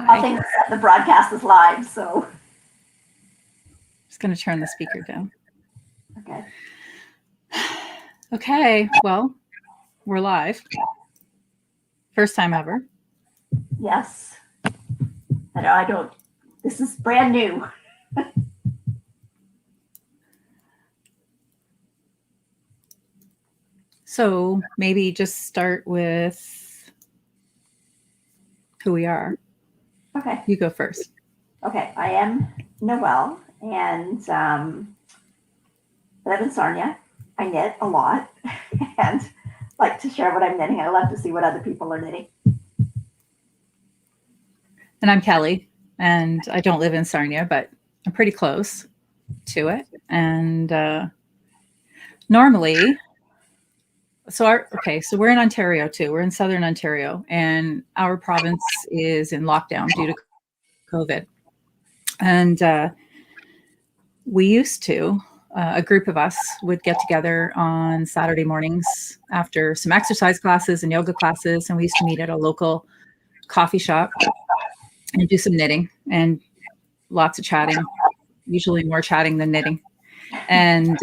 Nothing except the broadcast is live, so. Just going to turn the speaker down. Okay. Okay, well, we're live. First time ever. Yes. I don't, this is brand new. So maybe just start with who we are. Okay. You go first. Okay, I am Noelle, and I live in Sarnia. I knit a lot and like to share what I'm knitting. I love to see what other people are knitting. And I'm Kelly, and I don't live in Sarnia, but I'm pretty close to it. And normally, so we're in Ontario too. We're in Southern Ontario, and our province is in lockdown due to COVID. And we used to, a group of us would get together on Saturday mornings after some exercise classes and yoga classes, and we used to meet at a local coffee shop and do some knitting and lots of chatting, usually more chatting than knitting. And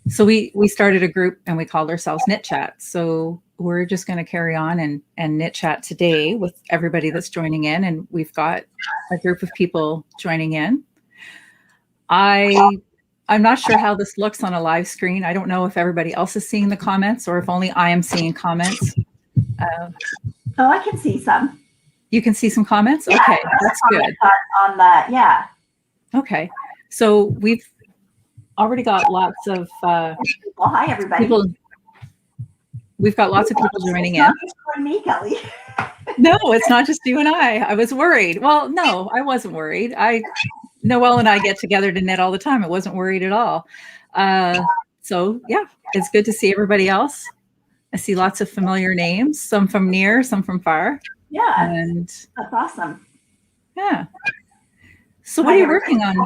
so we started a group and we called ourselves KnitChat. So we're just going to carry on and KnitChat today with everybody that's joining in. And we've got a group of people joining in. I'm not sure how this looks on a live screen. I don't know if everybody else is seeing the comments or if only I am seeing comments. Oh, I can see some. You can see some comments? Yeah, okay, that's good. On that, yeah. Okay, so we've already got lots of well, hi everybody. We've got lots of people joining in. Not just for me, Kelly. No, it's not just you and I was worried. Well, no, I wasn't worried. Noelle and I get together to knit all the time. I wasn't worried at all. So yeah, it's good to see everybody else. I see lots of familiar names, some from near, some from far. Yeah, and that's awesome. Yeah. So what are you working on?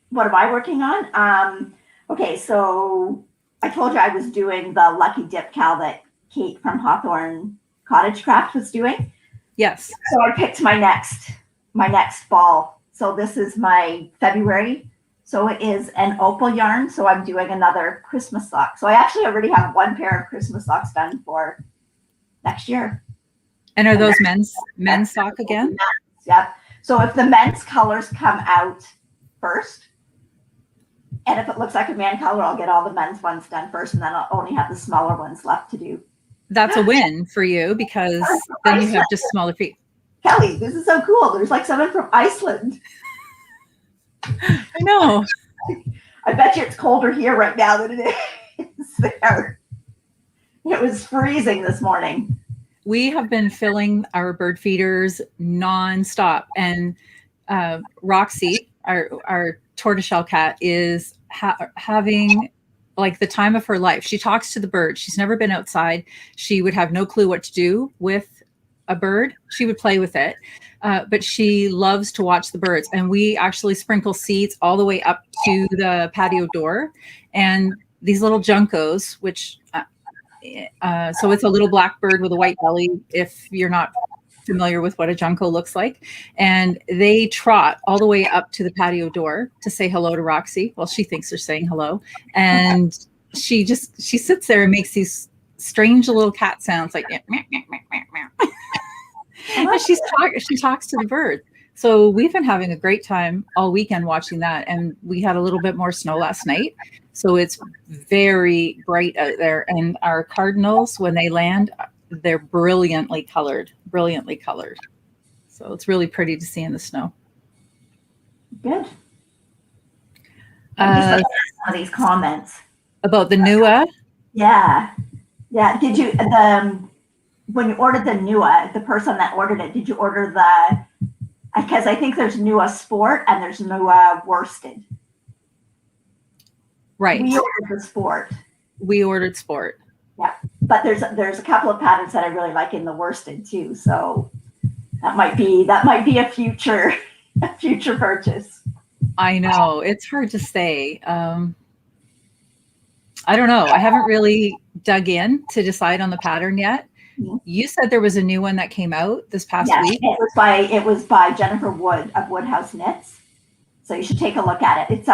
What am I working on? Okay, so I told you I was doing the Lucky Dip Cal that Kate from Hawthorne Cottage Craft was doing. Yes. So I picked my next ball. So this is my February. So it is an opal yarn. So I'm doing another Christmas sock. So I actually already have one pair of Christmas socks done for next year. And are those men's sock again? Yeah. So if the men's colors come out first, and if it looks like a man color, I'll get all the men's ones done first, and then I'll only have the smaller ones left to do. That's a win for you because then you have just smaller feet. Kelly, this is so cool. There's like someone from Iceland. I know. I bet you it's colder here right now than it is there. It was freezing this morning. We have been filling our bird feeders nonstop, and Roxy, our tortoiseshell cat, is having like the time of her life. She talks to the bird. She's never been outside. She would have no clue what to do with a bird. She would play with it, but she loves to watch the birds. And we actually sprinkle seeds all the way up to the patio door. And these little juncos, which so it's a little black bird with a white belly, if you're not familiar with what a junco looks like. And they trot all the way up to the patio door to say hello to Roxy. Well, she thinks they're saying hello. And she sits there and makes these strange little cat sounds like meow, meow, meow, meow, meow. And she talks to the bird. So we've been having a great time all weekend watching that. And we had a little bit more snow last night. So it's very bright out there. And our cardinals, when they land, they're brilliantly colored. So it's really pretty to see in the snow. Good. I'm just looking at some of these comments. About the Nua? Yeah. Yeah. Did you, when you ordered the Nua, the person that ordered it, did you order because I think there's Nua Sport and there's Nua Worsted. Right. We ordered the Sport. We ordered Sport. Yeah, but there's a couple of patterns that I really like in the worsted too. So that might be a future purchase. I know it's hard to say. I don't know. I haven't really dug in to decide on the pattern yet. Mhm. You said there was a new one that came out this past Yes, week. it was by Jennifer Wood of Woodhouse Knits. So you should take a look at it.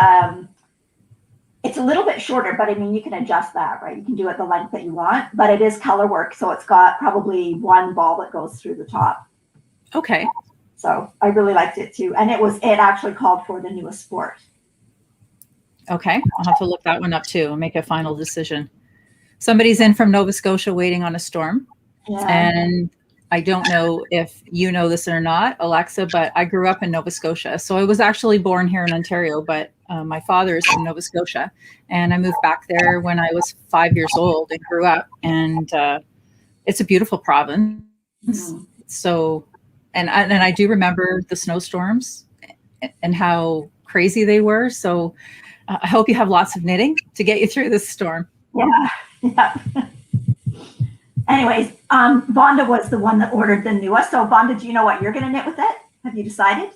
It's a little bit shorter, but I mean you can adjust that, right? You can do it the length that you want, but it is color work, so it's got probably one ball that goes through the top. Okay. So I really liked it too, and it actually called for the newest sport. Okay. I'll have to look that one up too and make a final decision. Somebody's in from Nova Scotia waiting on a storm. Yeah. And I don't know if you know this or not, Alexa, but I grew up in Nova Scotia. So I was actually born here in Ontario, but my father is from Nova Scotia. And I moved back there when I was 5 years old and grew up. And it's a beautiful province. Mhm. So, and I do remember the snowstorms and how crazy they were. So I hope you have lots of knitting to get you through this storm. Yeah. Yeah. Anyways, Vonda was the one that ordered the newest. So Vonda, do you know what you're going to knit with it? Have you decided?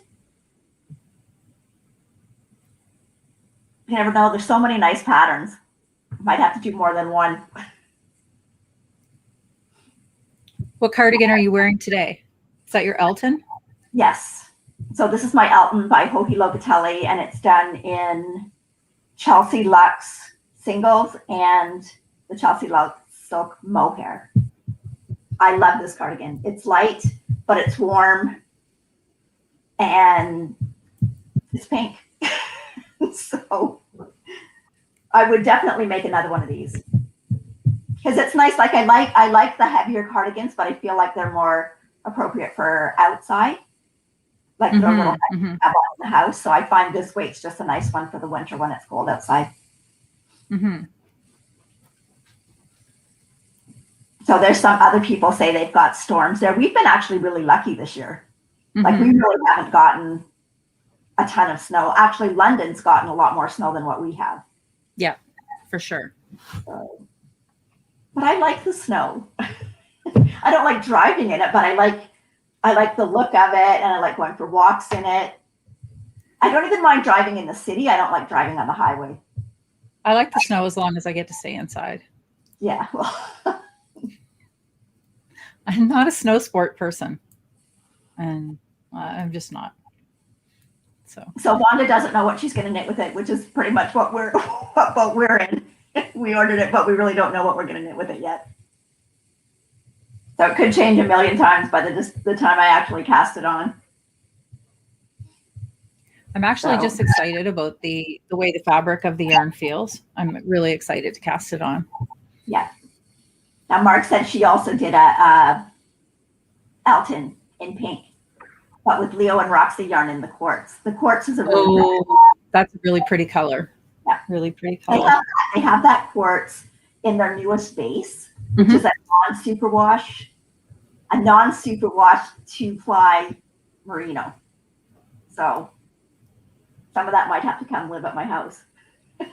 You never know. There's so many nice patterns. Might have to do more than one. What cardigan are you wearing today? Is that your Elton? Yes. So this is my Elton by Hohi Locatelli, and it's done in Chelsea Luxe singles and the Chelsea Luxe silk mohair. I love this cardigan. It's light, but it's warm, and it's pink. So I would definitely make another one of these because it's nice. Like I like the heavier cardigans, but I feel like they're more appropriate for outside, like for a little have in the house. So I find this weight's just a nice one for the winter when it's cold outside. Mm-hmm. So there's some other people say they've got storms there. We've been actually really lucky this year. Like we really haven't gotten a ton of snow. Actually, London's gotten a lot more snow than what we have. Yeah, for sure. So, but I like the snow. I don't like driving in it, but I like the look of it, and I like going for walks in it. I don't even mind driving in the city. I don't like driving on the highway. I like the snow as long as I get to stay inside. Yeah, well, I'm not a snow sport person, and I'm just not. So Wanda doesn't know what she's going to knit with it, which is pretty much what we're in. We ordered it, but we really don't know what we're going to knit with it yet. So it could change a million times by the time I actually cast it on. I'm actually just excited about the way the fabric of the yarn feels. I'm really excited to cast it on. Yeah. Now Mark said she also did a Elton in pink, but with Leo and Roxy yarn in the quartz. The quartz is a really that's a really pretty color. Yeah. Really pretty color. They have that quartz in their newest base, which is a non-superwash 2-ply merino. So some of that might have to come live at my house. I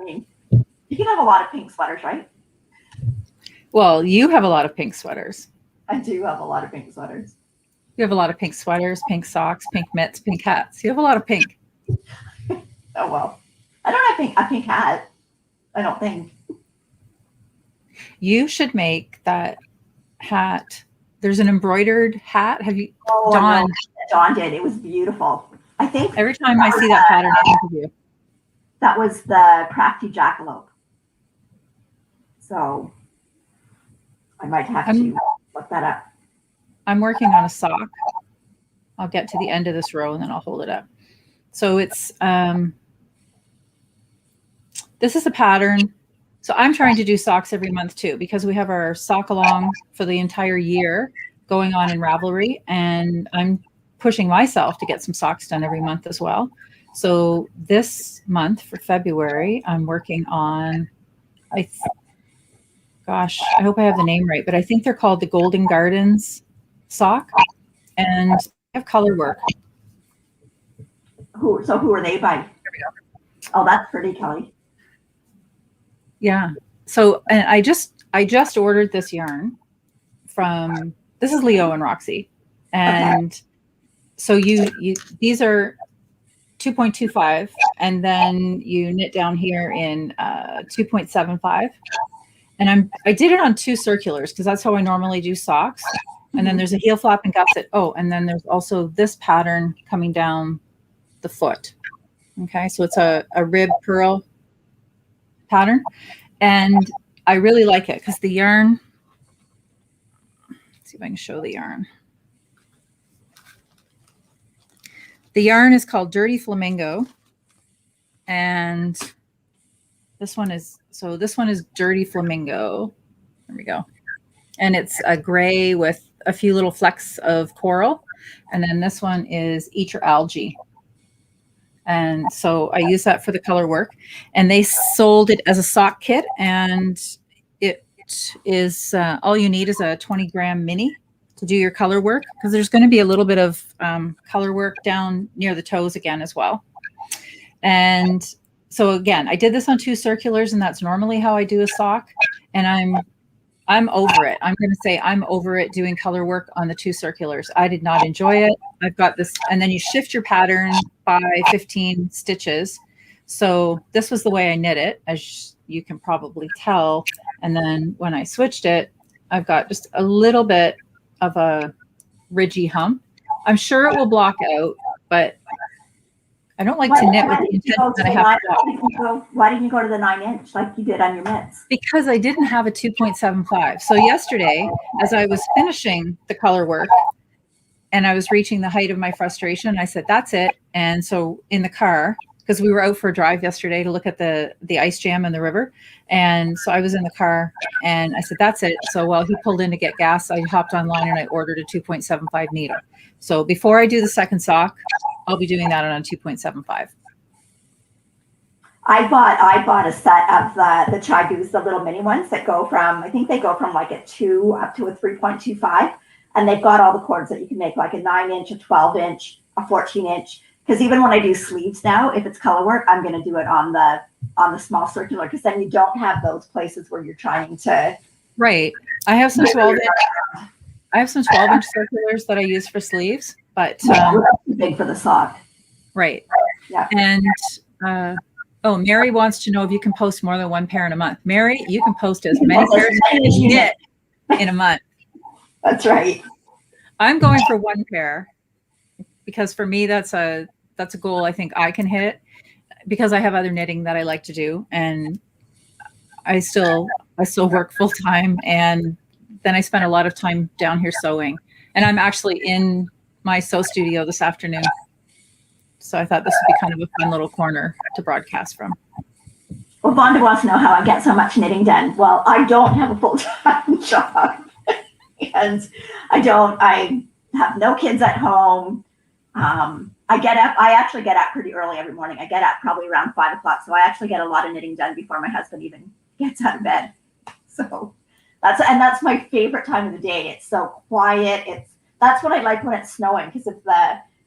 mean, you can have a lot of pink sweaters, right? Well, you have a lot of pink sweaters. I do have a lot of pink sweaters. You have a lot of pink sweaters, pink socks, pink mitts, pink hats. You have a lot of pink. Oh, well. I don't have a pink hat. I don't think. You should make that hat. There's an embroidered hat. Have you? Oh, Dawn. Dawn did. It was beautiful. I think every time I see that pattern, I think of you. That was the Crafty Jackalope. So I might have to look that up. I'm working on a sock. I'll get to the end of this row and then I'll hold it up. So it's this is a pattern. So I'm trying to do socks every month too, because we have our sock along for the entire year going on in Ravelry, and I'm pushing myself to get some socks done every month as well. So this month for February, I'm working on, gosh, I hope I have the name right, but I think they're called the Golden Gardens sock, and I have Colorwork. Who are they by? There we go. Oh, that's pretty, Kelly. Yeah. So, and I just ordered this yarn from, this is Leo and Roxy. And so these are 2.25, and then you knit down here in 2.75. And I did it on 2 circulars because that's how I normally do socks. And then there's a heel flap and gusset. Oh, and then there's also this pattern coming down the foot. Okay, so it's a rib purl pattern. And I really like it because the yarn, let's see if I can show the yarn. The yarn is called Dirty Flamingo. And this one is Dirty Flamingo. There we go. And it's a gray with a few little flecks of coral. And then this one is Eat Your Algae. And so I use that for the color work. And they sold it as a sock kit. And it is, all you need is a 20-gram mini to do your color work, because there's going to be a little bit of color work down near the toes again as well. And so again, I did this on 2 circulars, and that's normally how I do a sock. And I'm over it. I'm going to say I'm over it doing color work on the 2 circulars. I did not enjoy it. I've got this, and then you shift your pattern by 15 stitches. So this was the way I knit it, as you can probably tell. And then when I switched it, I've got just a little bit of a ridgy hump. I'm sure it will block out, but I don't like to knit with the intention that I have to. Why didn't you go to the 9-inch like you did on your mitts? Because I didn't have a 2.75. So yesterday, as I was finishing the color work and I was reaching the height of my frustration, I said, that's it. And so in the car, because we were out for a drive yesterday to look at the ice jam in the river. And so I was in the car and I said, that's it. So while he pulled in to get gas, I hopped online and I ordered a 2.75 needle. So before I do the second sock, I'll be doing that on a 2.75. I bought a set of the Chai-Doos, the little mini ones that go from, I think they go from like a 2 up to a 3.25. And they've got all the cords that you can make, like a 9-inch, a 12-inch, a 14-inch. Because even when I do sleeves now, if it's color work, I'm going to do it on the small circular, because then you don't have those places where you're trying to. Right. I have some 12-inch circulars that I use for sleeves, but that's too big for the sock. Right. Yeah. And Mary wants to know if you can post more than 1 pair in a month. Mary, you can post as many pairs as you knit in a month. That's right. I'm going for 1 pair because for me that's a goal I think I can hit, because I have other knitting that I like to do, and I still work full time, and then I spend a lot of time down here sewing. And I'm actually in my sew studio this afternoon. So I thought this would be kind of a fun little corner to broadcast from. Well, Vonda wants to know how I get so much knitting done. Well, I don't have a full-time job. And I have no kids at home. I actually get up pretty early every morning. I get up probably around 5 o'clock. So I actually get a lot of knitting done before my husband even gets out of bed. So that's my favorite time of the day. It's so quiet. That's what I like when it's snowing, because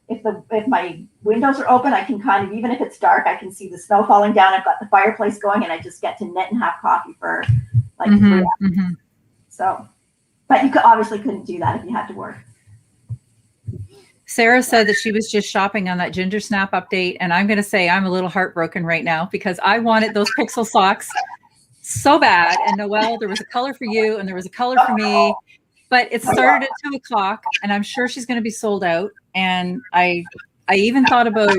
if my windows are open, I can kind of, even if it's dark, I can see the snow falling down. I've got the fireplace going, and I just get to knit and have coffee for like 3 hours. Mm-hmm. So, but you obviously couldn't do that if you had to work. Sarah said that she was just shopping on that Ginger Snap update, and I'm going to say I'm a little heartbroken right now because I wanted those pixel socks so bad. And Noelle, there was a color for you and there was a color for me, but it started at 2 o'clock, and I'm sure she's going to be sold out. And I even thought about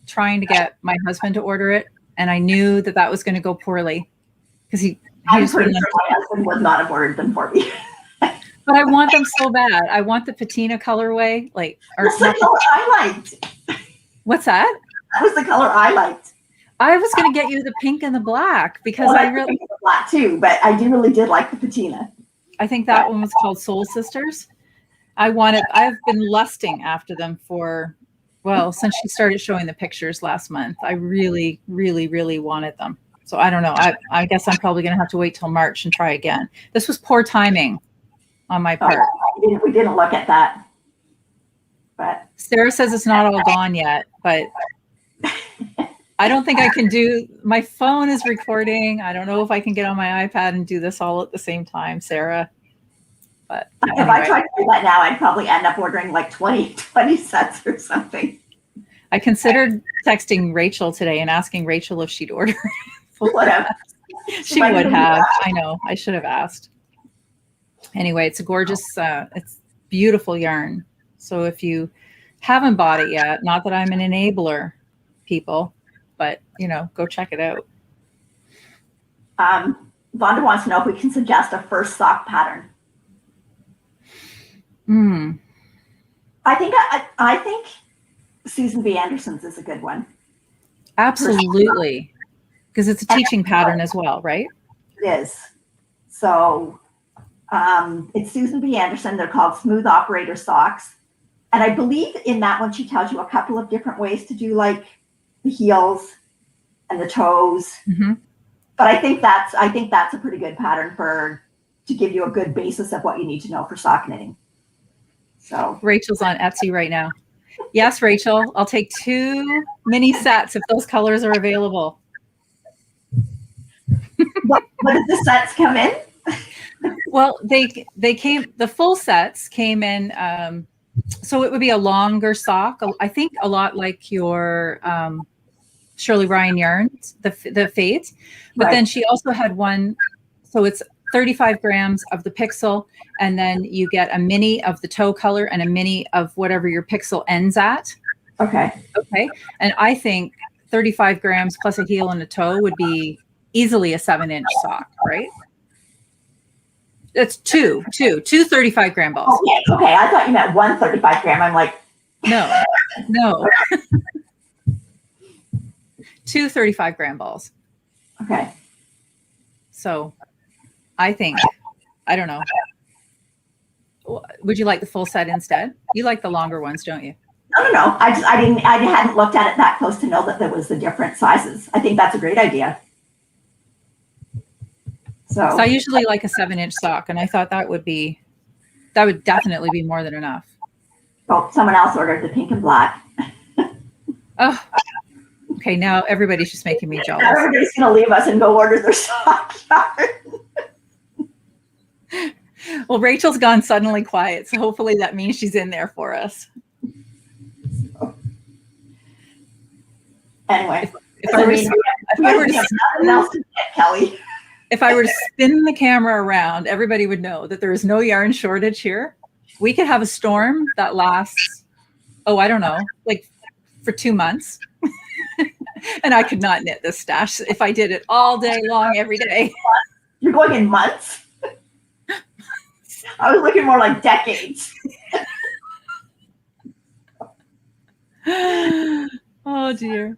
trying to get my husband to order it, and I knew that was going to go poorly because he I'm pretty sure my husband would not have ordered them for me. But I want them so bad. I want the patina colorway. That's the color I liked. What's that? That was the color I liked. I was going to get you the pink and the black because I really like the black too, but I really did like the patina. I think that one was called Soul Sisters. I've been lusting after them since she started showing the pictures last month. I really, really, really wanted them. So I don't know. I guess I'm probably going to have to wait till March and try again. This was poor timing on my part. We didn't look at that. But Sarah says it's not all gone yet, but I don't think I can my phone is recording. I don't know if I can get on my iPad and do this all at the same time, Sarah. But anyway. If I tried to do that now, I'd probably end up ordering like 20 sets or something. I considered texting Rachel today and asking Rachel if she'd order. Whatever. She would have. I know. I should have asked. Anyway, it's a gorgeous, it's beautiful yarn. So if you haven't bought it yet, not that I'm an enabler, people, but go check it out. Vonda wants to know if we can suggest a first sock pattern. I think Susan B. Anderson's is a good one. Absolutely. Because it's a teaching pattern as well, right? It is. So it's Susan B. Anderson. They're called Smooth Operator Socks. And I believe in that one, she tells you a couple of different ways to do like the heels and the toes. But I think that's a pretty good pattern to give you a good basis of what you need to know for sock knitting. So Rachel's on Etsy right now. Yes, Rachel, I'll take 2 mini sets if those colors are available. What did the sets come in? Well, the full sets came in. So it would be a longer sock. I think a lot like your Shirley Ryan yarns, the fades. But then she also had one. So it's 35 grams of the pixel, and then you get a mini of the toe color and a mini of whatever your pixel ends at. Okay. And I think 35 grams plus a heel and a toe would be easily a 7-inch sock, right? It's two 35-gram balls. Okay. I thought you meant 1 35-gram. I'm like, no. 2 35-gram balls. Okay. So I think, I don't know. Would you like the full set instead? You like the longer ones, don't you? No. I hadn't looked at it that close to know that there was the different sizes. I think that's a great idea. So I usually like a 7-inch sock, and I thought that would definitely be more than enough. Oh, someone else ordered the pink and black. Oh, okay. Now everybody's just making me jealous. Everybody's going to leave us and go order their sock yarn. Well, Rachel's gone suddenly quiet, so hopefully that means she's in there for us. Anyway, if I were to spin the camera around, everybody would know that there is no yarn shortage here. We could have a storm that lasts, I don't know, like for 2 months. And I could not knit this stash if I did it all day long, every day. You're going in months? I was looking more like decades. Oh, dear.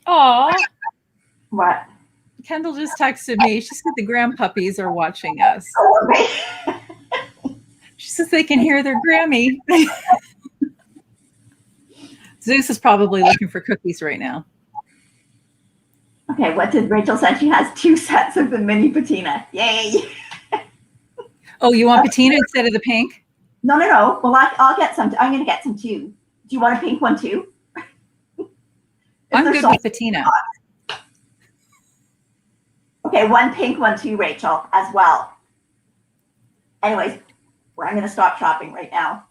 Aw. What? Kendall just texted me. She said the grandpuppies are watching us. Oh, okay. She says they can hear their Grammy. Zeus is probably looking for cookies right now. Okay, what did Rachel say? She has 2 sets of the mini patina. Yay! Oh, you want patina instead of the pink? No. Well, I'll get some. I'm going to get some too. Do you want a pink one too? I'm good with patina. Okay, 1 pink one too, Rachel, as well. Anyways, I'm going to stop shopping right now.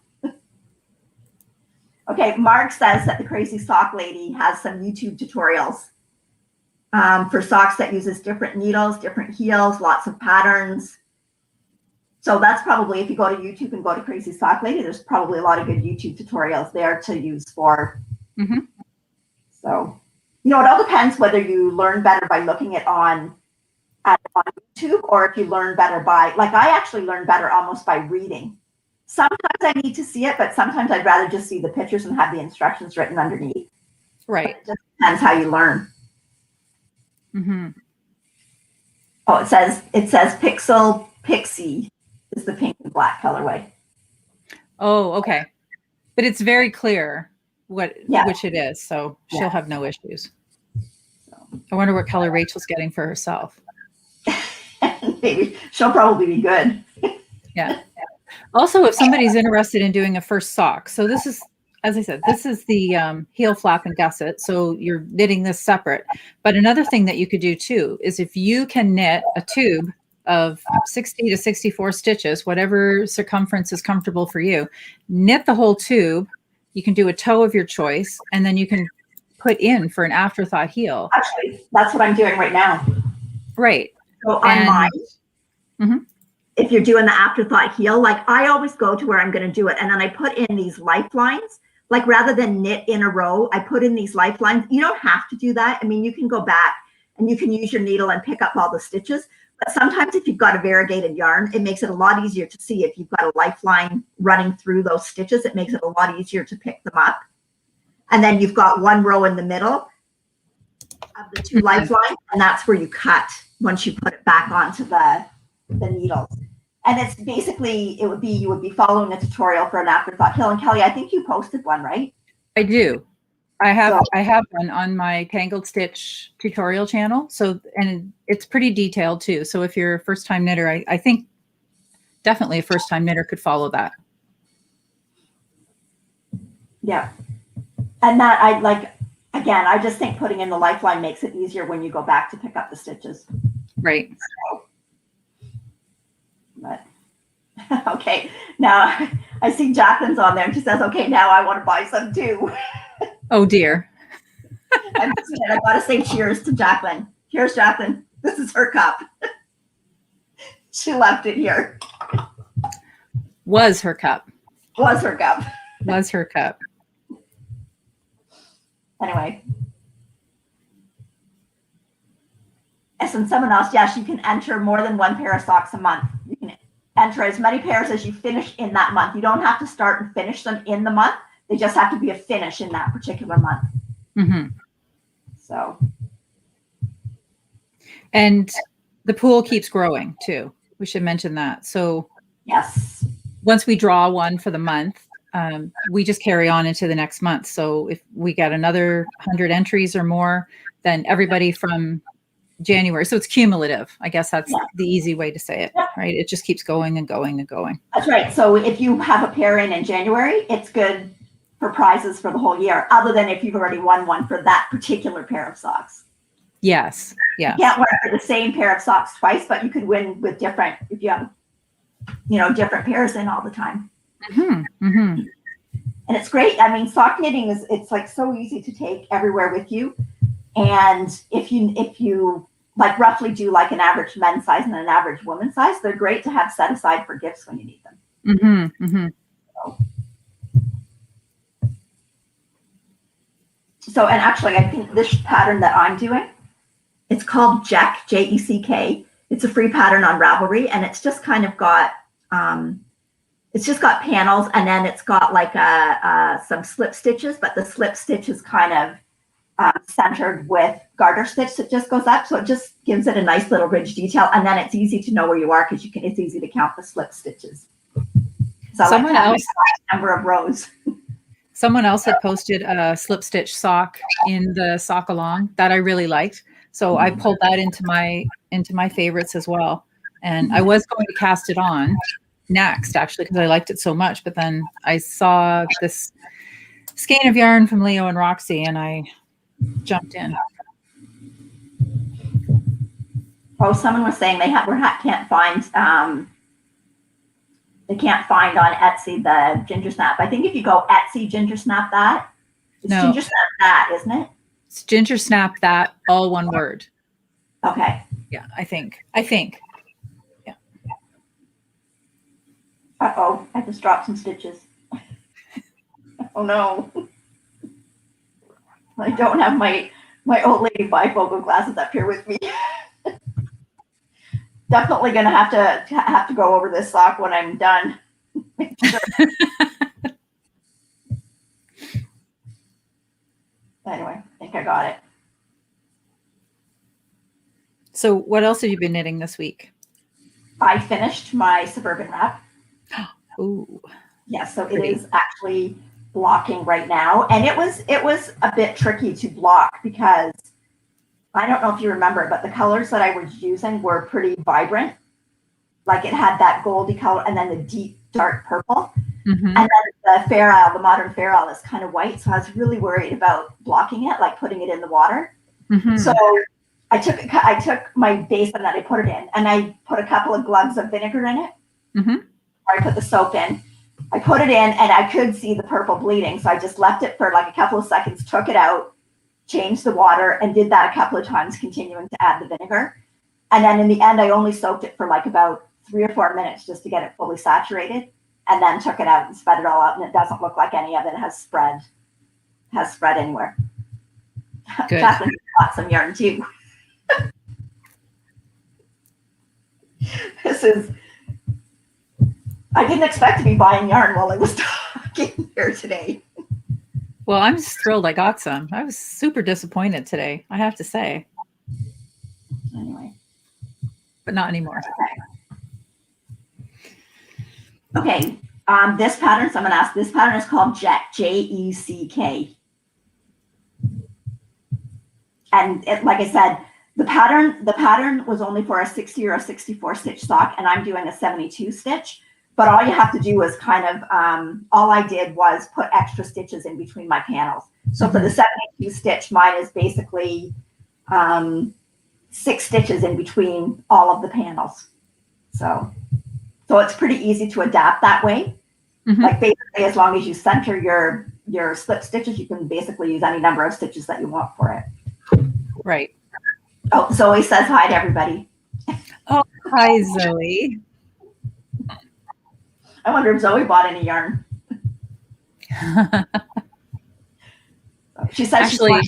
Okay, Mark says that the Crazy Sock Lady has some YouTube tutorials for socks that uses different needles, different heels, lots of patterns. So that's probably, if you go to YouTube and go to Crazy Sock Lady, there's probably a lot of good YouTube tutorials there to use for. So, it all depends whether you learn better by looking it on YouTube, or if you learn better by, like I actually learn better almost by reading. Sometimes I need to see it, but sometimes I'd rather just see the pictures and have the instructions written underneath. Right. It just depends how you learn. Oh, it says Pixel Pixie is the pink and black colorway. Oh, okay. But it's very clear which it is, so she'll have no issues. I wonder what color Rachel's getting for herself. Maybe she'll probably be good. Yeah. Also, if somebody's interested in doing a first sock, so this is, as I said, this is the heel flap and gusset. So you're knitting this separate. But another thing that you could do too is if you can knit a tube of 60 to 64 stitches, whatever circumference is comfortable for you, knit the whole tube. You can do a toe of your choice, and then you can put in for an afterthought heel. Actually, that's what I'm doing right now. Right. So on mine, Mhm. if you're doing the afterthought heel, like I always go to where I'm going to do it. And then I put in these lifelines, like rather than knit in a row, I put in these lifelines. You don't have to do that. I mean, you can go back and you can use your needle and pick up all the stitches. But sometimes if you've got a variegated yarn, it makes it a lot easier to see if you've got a lifeline running through those stitches. It makes it a lot easier to pick them up. And then you've got one row in the middle of the two lifelines, and that's where you cut once you put it back onto the needles. And it's basically, you would be following a tutorial for an afterthought heel. And Kelly, I think you posted one, right? I do. I have one on my Tangled Stitch tutorial channel. So, and it's pretty detailed too. So if you're a first time knitter, I think definitely a first time knitter could follow that. Yeah. And that I like, again, I just think putting in the lifeline makes it easier when you go back to pick up the stitches. Right. So, but okay. Now I see Jacqueline's on there and she says, okay, now I want to buy some too. Oh dear. I gotta say cheers to Jacqueline. Cheers, Jacqueline. This is her cup. She left it here. Was her cup. Was her cup. Was her cup. Anyway. Yes, and someone else, yes, you can enter more than one pair of socks a month. You can enter as many pairs as you finish in that month. You don't have to start and finish them in the month. They just have to be a finish in that particular month. Mm-hmm. So. And the pool keeps growing too. We should mention that. So yes, once we draw one for the month, we just carry on into the next month. So if we get another 100 entries or more, then everybody from January. So it's cumulative. I guess that's the easy way to say it, right? It just keeps going and going and going. That's right. So if you have a pair in January, it's good for prizes for the whole year, other than if you've already won one for that particular pair of socks. Yes. Yeah. You can't win for the same pair of socks twice, but you could win with different, if you have, different pairs in all the time. Mm-hmm. Mm-hmm. And it's great. I mean, sock knitting it's like so easy to take everywhere with you. And if you like roughly do like an average men's size and an average woman's size, they're great to have set aside for gifts when you need them. Mm-hmm. Mm-hmm. So, and actually, I think this pattern that I'm doing, it's called Jeck, Jeck. It's a free pattern on Ravelry, and it's just kind of got, panels, and then it's got like some slip stitches, but the slip stitch is kind of centered with garter stitch that just goes up, so it just gives it a nice little ridge detail, and then it's easy to know where you are because it's easy to count the slip stitches. So someone else, number of rows. Someone else had posted a slip stitch sock in the sock along that I really liked. So I pulled that into my favorites as well. And I was going to cast it on next, actually, because I liked it so much. But then I saw this skein of yarn from Leo and Roxy, and I jumped in. Oh, someone was saying can't find they can't find on Etsy the ginger snap. I think if you go Etsy ginger snap that, it's ginger snap that, isn't it? It's ginger snap that, all one word. Okay. Yeah, I think. Yeah. Uh-oh, I just dropped some stitches. Oh no. I don't have my old lady bifocal glasses up here with me. Definitely gonna have to go over this sock when I'm done. Anyway, I think I got it. So what else have you been knitting this week? I finished my suburban wrap. Ooh. Yeah, so it is actually blocking right now. And it was a bit tricky to block because I don't know if you remember, but the colors that I was using were pretty vibrant. Like it had that goldy color and then the deep dark purple. Mm-hmm. And then the modern Farrell is kind of white. So I was really worried about blocking it, like putting it in the water. Mm-hmm. So I took my basin that I put it in and I put a couple of gloves of vinegar in it. Mm-hmm. Or I put the soap in. I put it in and I could see the purple bleeding. So I just left it for like a couple of seconds, took it out, changed the water, and did that a couple of times, continuing to add the vinegar. And then in the end, I only soaked it for like about 3 or 4 minutes just to get it fully saturated, and then took it out and spread it all out. And it doesn't look like any of it has spread anywhere. Good. Jacqueline bought some yarn too. I didn't expect to be buying yarn while I was talking here today. Well, I'm just thrilled I got some. I was super disappointed today, I have to say. Anyway. But not anymore. Okay. This pattern, someone asked, this pattern is called Jeck, J-E-C-K. And like I said, the pattern was only for a 60 or a 64 stitch sock, and I'm doing a 72 stitch. But all you have to do is kind of, all I did was put extra stitches in between my panels. So for the 72 stitch, mine is basically 6 stitches in between all of the panels. So it's pretty easy to adapt that way. Mm-hmm. Like basically, as long as you center your slip stitches, you can basically use any number of stitches that you want for it. Right. Oh, Zoe says hi to everybody. Oh, hi, Zoe. I wonder if Zoe bought any yarn. She said actually,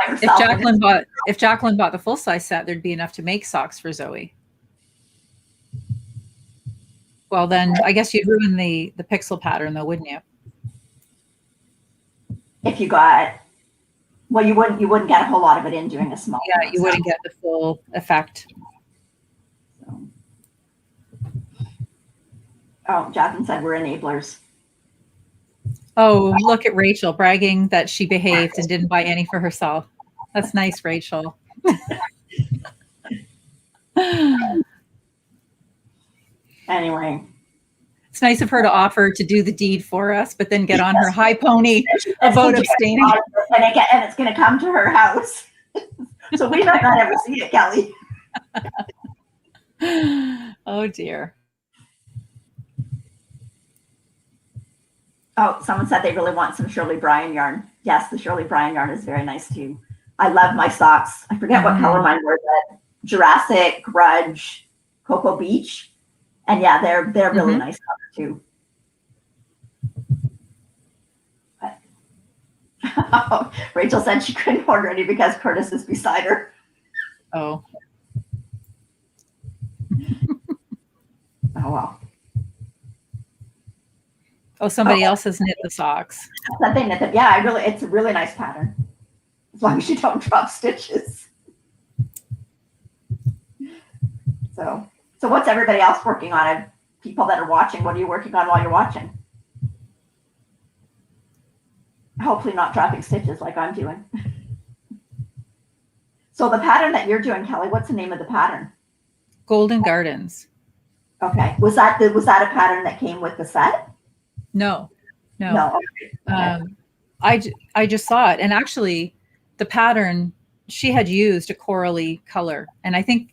if Jacqueline bought the full size set, there'd be enough to make socks for Zoe. Well, then I guess you'd ruin the pixel pattern, though, wouldn't you? If you got, well, you wouldn't get a whole lot of it in doing a small. Yeah, you wouldn't get the full effect. So. Oh, Jacqueline said we're enablers. Oh, look at Rachel bragging that she behaved and didn't buy any for herself. That's nice, Rachel. Anyway. It's nice of her to offer to do the deed for us, but then get on her high pony about abstaining. And it's going to come to her house. So we might not ever see it, Kelly. Oh, dear. Oh, someone said they really want some Shirley Bryan yarn. Yes, the Shirley Bryan yarn is very nice too. I love my socks. I forget what color mine were, but Jurassic, Grudge, Cocoa Beach. And yeah, they're really nice colors too. But, Rachel said she couldn't order any because Curtis is beside her. Oh. Oh, well. Oh, somebody else has knit the socks. That they knit them. Yeah, it's a really nice pattern. As long as you don't drop stitches. So what's everybody else working on? People that are watching, what are you working on while you're watching? Hopefully not dropping stitches like I'm doing. So the pattern that you're doing, Kelly, what's the name of the pattern? Golden Gardens. Okay. Was that a pattern that came with the set? No. Okay. I just saw it, and actually the pattern, she had used a corally color, and I think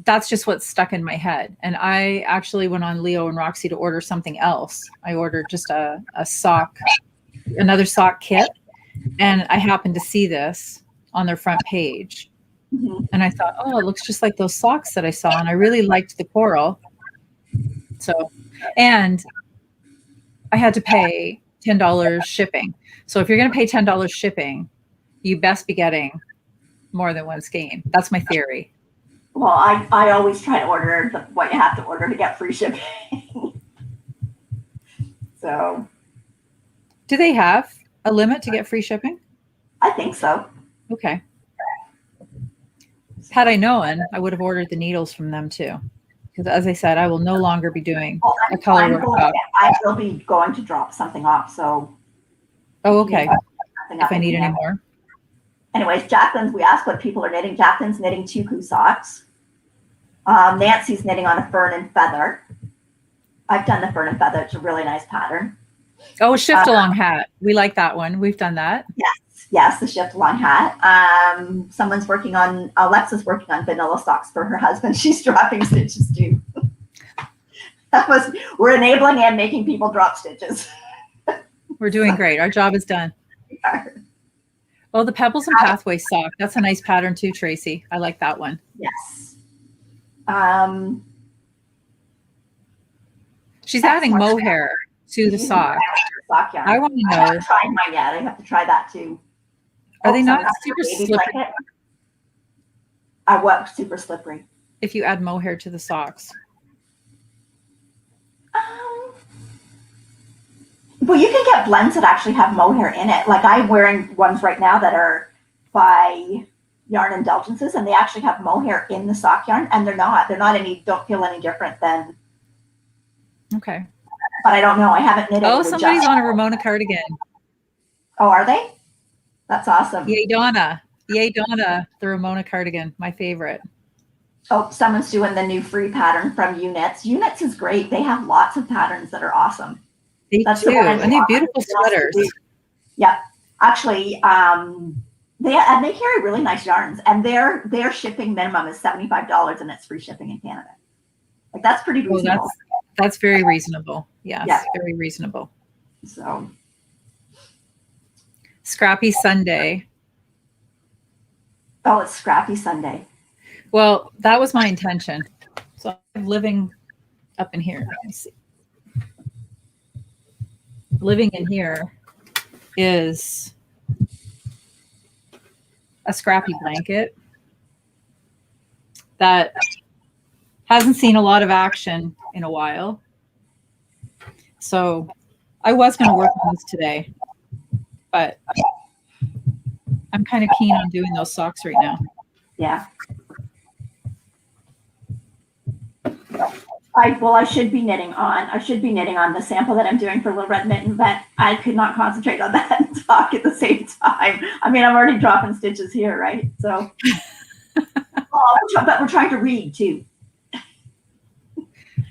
that's just what stuck in my head. And I actually went on Leo and Roxy to order something else. I ordered just a sock, another sock kit, and I happened to see this on their front page. Mm-hmm. And I thought, oh, it looks just like those socks that I saw, and I really liked the coral. So, and I had to pay $10 shipping. So if you're going to pay $10 shipping, you best be getting more than one skein. That's my theory. Well, I always try to order what you have to order to get free shipping. So. Do they have a limit to get free shipping? I think so. Okay. Had I known, I would have ordered the needles from them too. Because as I said, I will no longer be doing a Colorwork sock. I will be going to drop something off. So. Oh, okay. If I need any more. Anyways, Jacqueline's, we asked what people are knitting. Jacqueline's knitting tuku socks. Nancy's knitting on a fern and feather. I've done the fern and feather. It's a really nice pattern. Oh, a shift along hat. We like that one. We've done that. Yes, the shift along hat. Alexa's working on vanilla socks for her husband. She's dropping stitches too. We're enabling and making people drop stitches. We're doing great. Our job is done. Oh, the Pebbles and Pathways sock. That's a nice pattern too, Tracy. I like that one. Yes. She's adding mohair to the sock. Sock yarn. I want to I know. haven't tried mine yet. I have to try that too. Are they not sometimes super babies slippery like it. I was super slippery. if you add mohair to the socks? Well, you can get blends that actually have mohair in it. Like I'm wearing ones right now that are by Yarn Indulgences, and they actually have mohair in the sock yarn, and they're not don't feel any different than. Okay. But I don't know. I haven't knitted. Oh, somebody's on a Ramona cardigan. Oh, are they? That's awesome. Yay, Donna. Yay, Donna. The Ramona cardigan, my favorite. Oh, someone's doing the new free pattern from Units. Units is great. They have lots of patterns that are awesome. They do, and they have beautiful sweaters. Yeah, actually, they carry really nice yarns, and their shipping minimum is $75, and it's free shipping in Canada. Like that's pretty reasonable. Oh, that's very reasonable. Yes, yeah. Very reasonable. So, Scrappy Sunday. Oh, it's Scrappy Sunday. Well, that was my intention. So I'm living up in here. Let me see. Living in here is a Scrappy blanket that hasn't seen a lot of action in a while. So I was going to work on this today, but I'm kind of keen on doing those socks right now. Yeah. I should be knitting on. I should be knitting on the sample that I'm doing for Little Red Mitten, but I could not concentrate on that and talk at the same time. I mean, I'm already dropping stitches here, right? So, but we're trying to read too.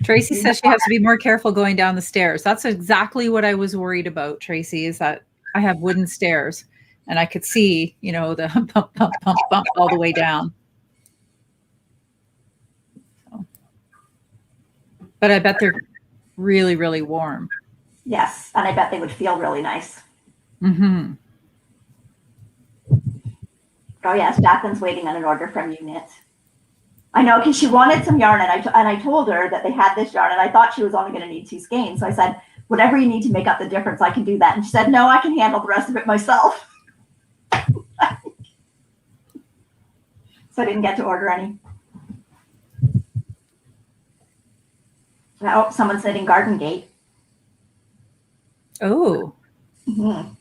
Tracy says she has to be more careful going down the stairs. That's exactly what I was worried about, Tracy, is that I have wooden stairs and I could see, the bump, bump, bump, bump all the way down. But I bet they're really, really warm. Yes, and I bet they would feel really nice. Mm-hmm. Oh yes, Jacqueline's waiting on an order from Unit. I know, because she wanted some yarn, and I told her that they had this yarn, and I thought she was only going to need 2 skeins. So I said, whatever you need to make up the difference, I can do that. And she said, no, I can handle the rest of it myself. So I didn't get to order any. Oh, someone's sitting Garden Gate. Oh. Mm-hmm.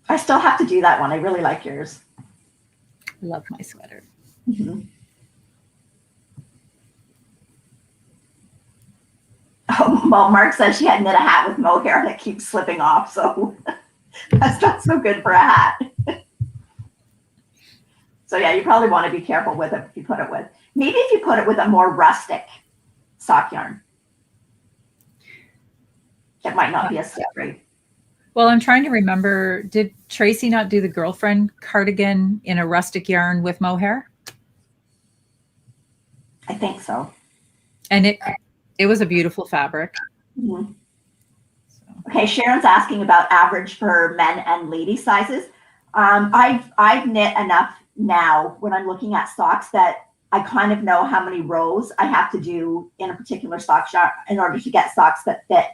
I still have to do that one. I really like yours. Love my sweater. Mm-hmm. Oh, well, Mark says she had knit a hat with mohair that keeps slipping off, so that's not so good for a hat. So yeah, you probably want to be careful with it if you put it with. Maybe if you put it with a more rustic sock yarn. It might not be as slippery. Well, I'm trying to remember, did Tracy not do the girlfriend cardigan in a rustic yarn with mohair? I think so. And it was a beautiful fabric. Mm-hmm. So. Okay, Sharon's asking about average for men and lady sizes. I've knit enough now when I'm looking at socks that I kind of know how many rows I have to do in a particular sock shop in order to get socks that fit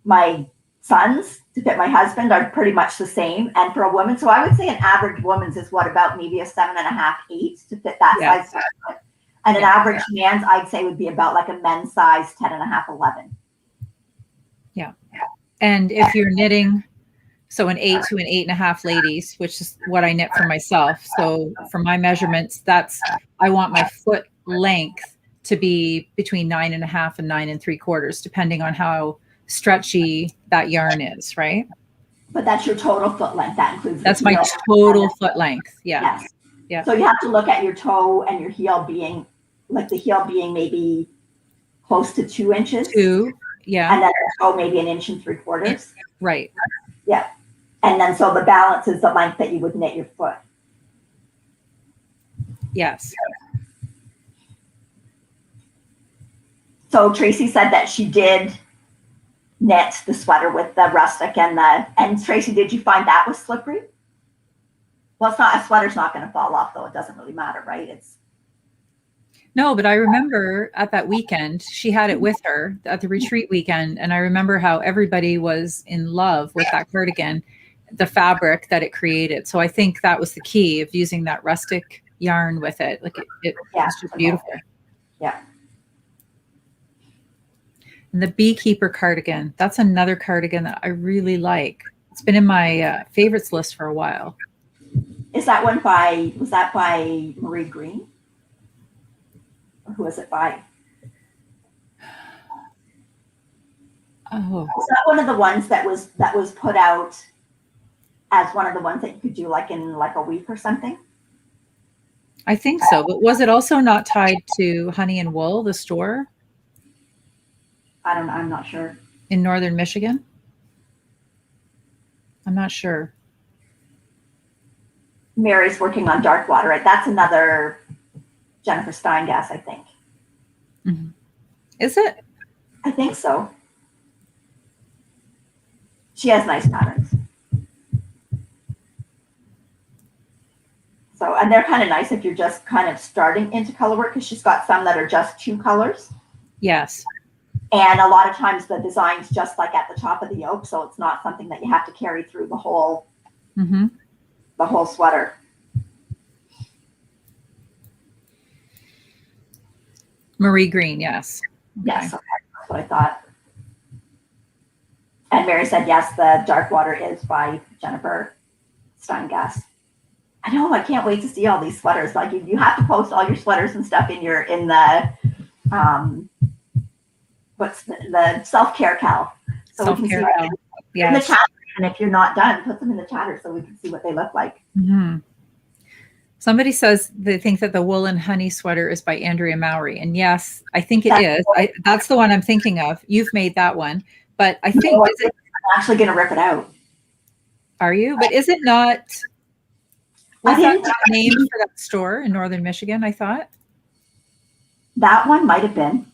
my sons, to fit my husband, are pretty much the same. And for a woman, so I would say an average woman's is what, about maybe a 7.5, 8 to fit that size. And an average man's, I'd say, would be about like a men's size 10.5, 11. Yeah. And if you're knitting, so an 8 to an 8.5 ladies, which is what I knit for myself. So for my measurements, I want my foot length to be between 9.5 and 9 3/4, depending on how stretchy that yarn is, right? But that's your total foot length. That includes that's my total foot length. Yeah. Yes. Yeah. So you have to look at your toe and your heel being, like the heel being maybe close to 2 inches. 2, yeah. And then the toe maybe 1 3/4 inches. Right. Yeah. And then so the balance is the length that you would knit your foot. Yes. So Tracy said that she did knit the sweater with the rustic and Tracy, did you find that was slippery? Well, it's not, a sweater's not going to fall off though. It doesn't really matter, right? No, but I remember at that weekend, she had it with her at the retreat weekend. And I remember how everybody was in love with that cardigan, the fabric that it created. So I think that was the key of using that rustic yarn with it. Like it was just beautiful. Yeah. And the beekeeper cardigan, that's another cardigan that I really like. It's been in my favorites list for a while. Was that by Marie Green? Or who was it by? Oh. Was that one of the ones that was put out as one of the ones that you could do like in like a week or something? I think so. But was it also not tied to Honey and Wool, the store? I'm not sure. In northern Michigan? I'm not sure. Mary's working on Dark Water, right? That's another Jennifer Steingass, I think. Mm-hmm. Is it? I think so. She has nice patterns. So, and they're kind of nice if you're just kind of starting into colorwork, because she's got some that are just 2 colors. Yes. And a lot of times the design's just like at the top of the yoke, so it's not something that you have to carry through the whole sweater. Marie Green, yes. Yes, okay. That's what I thought. And Mary said, yes, the Dark Water is by Jennifer Steingass. I know, I can't wait to see all these sweaters. Like you have to post all your sweaters and stuff in the what's the self-care cal. So we can see cal. Yes. In the chatter. And if you're not done, put them in the chatter so we can see what they look like. Mm-hmm. Somebody says they think that the Wool and Honey sweater is by Andrea Mowry. And yes, I think it is. That's the one I'm thinking of. You've made that one. But I think I'm actually going to rip it out. Are you? But is it not? Was that the name for that store in northern Michigan, I thought? That one might have been.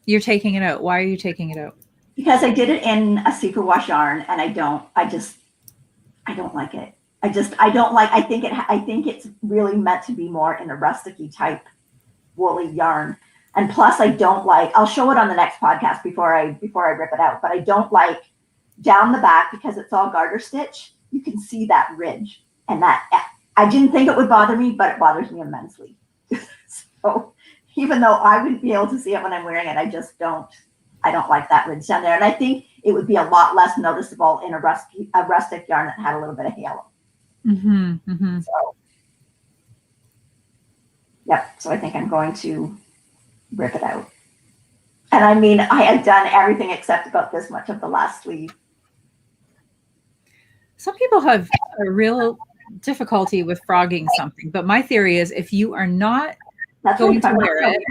You're taking it out. Why are you taking it out? Because I did it in a superwash yarn, and I don't like it. I think it's really meant to be more in a rusticy type woolly yarn. And plus I don't like, I'll show it on the next podcast before I rip it out, but I don't like down the back, because it's all garter stitch. You can see that ridge, and that I didn't think it would bother me, but it bothers me immensely. So even though I wouldn't be able to see it when I'm wearing it, I don't like that ridge down there. And I think it would be a lot less noticeable in a rustic yarn that had a little bit of halo. Mm-hmm, mm-hmm. So, yep. So I think I'm going to rip it out. And I mean, I had done everything except about this much of the last sleeve. Some people have a real difficulty with frogging something, but my theory is if you are not going to wear it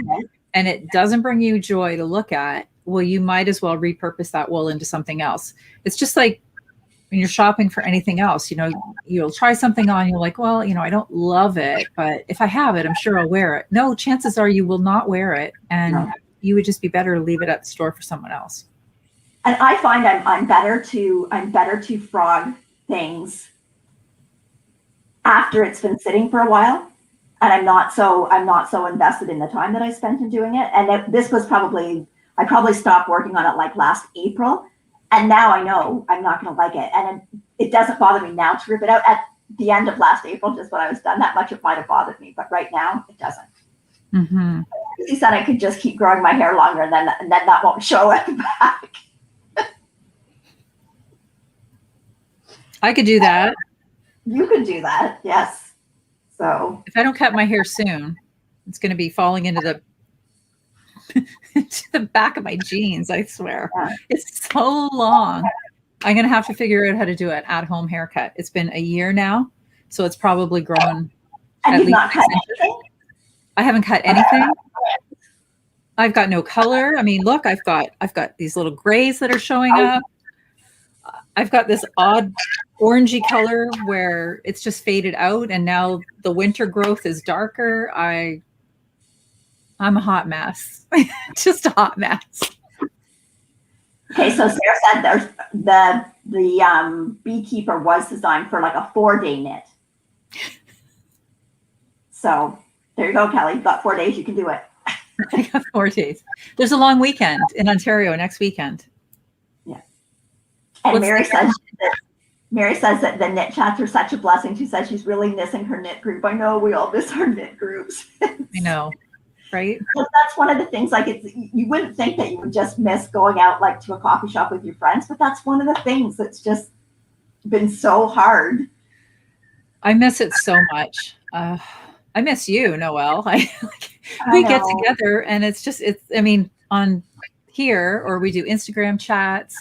and it doesn't bring you joy to look at, well, you might as well repurpose that wool into something else. It's just like when you're shopping for anything else, you'll try something on, you're like, well, I don't love it, but if I have it, I'm sure I'll wear it. No, chances are you will not wear it. And you would just be better to leave it at the store for someone else. And I find I'm better to frog things after it's been sitting for a while, and I'm not so invested in the time that I spent in doing it. And this was I probably stopped working on it like last April, and now I know I'm not going to like it, and it doesn't bother me now to rip it out. At the end of last April, just when I was done that much, it might have bothered me, but right now it doesn't. Mm-hmm. He said I could just keep growing my hair longer, and then that won't show at the back. I could do that. You could do that, yes. So if I don't cut my hair soon, it's going to be falling into the back of my jeans. I swear, it's so long. I'm going to have to figure out how to do an at-home haircut. It's been a year now, so it's probably grown. And you've not cut anything? I haven't cut anything. I've got no color. I mean, look, I've got these little grays that are showing up. I've got this odd orangey color where it's just faded out, and now the winter growth is darker. I'm a hot mess. Just a hot mess. Okay, so Sarah said there's the beekeeper was designed for like a 4-day knit. So there you go, Kelly. You've got 4 days. You can do it. I got 4 days. There's a long weekend in Ontario next weekend. Yeah. And Mary says that the knit chats are such a blessing. She says she's really missing her knit group. I know we all miss our knit groups. I know, right? But that's one of the things, like, you wouldn't think that you would just miss going out like to a coffee shop with your friends, but that's one of the things that's just been so hard. I miss it so much. I miss you, Noelle. We get together and it's I mean, on here, or we do Instagram chats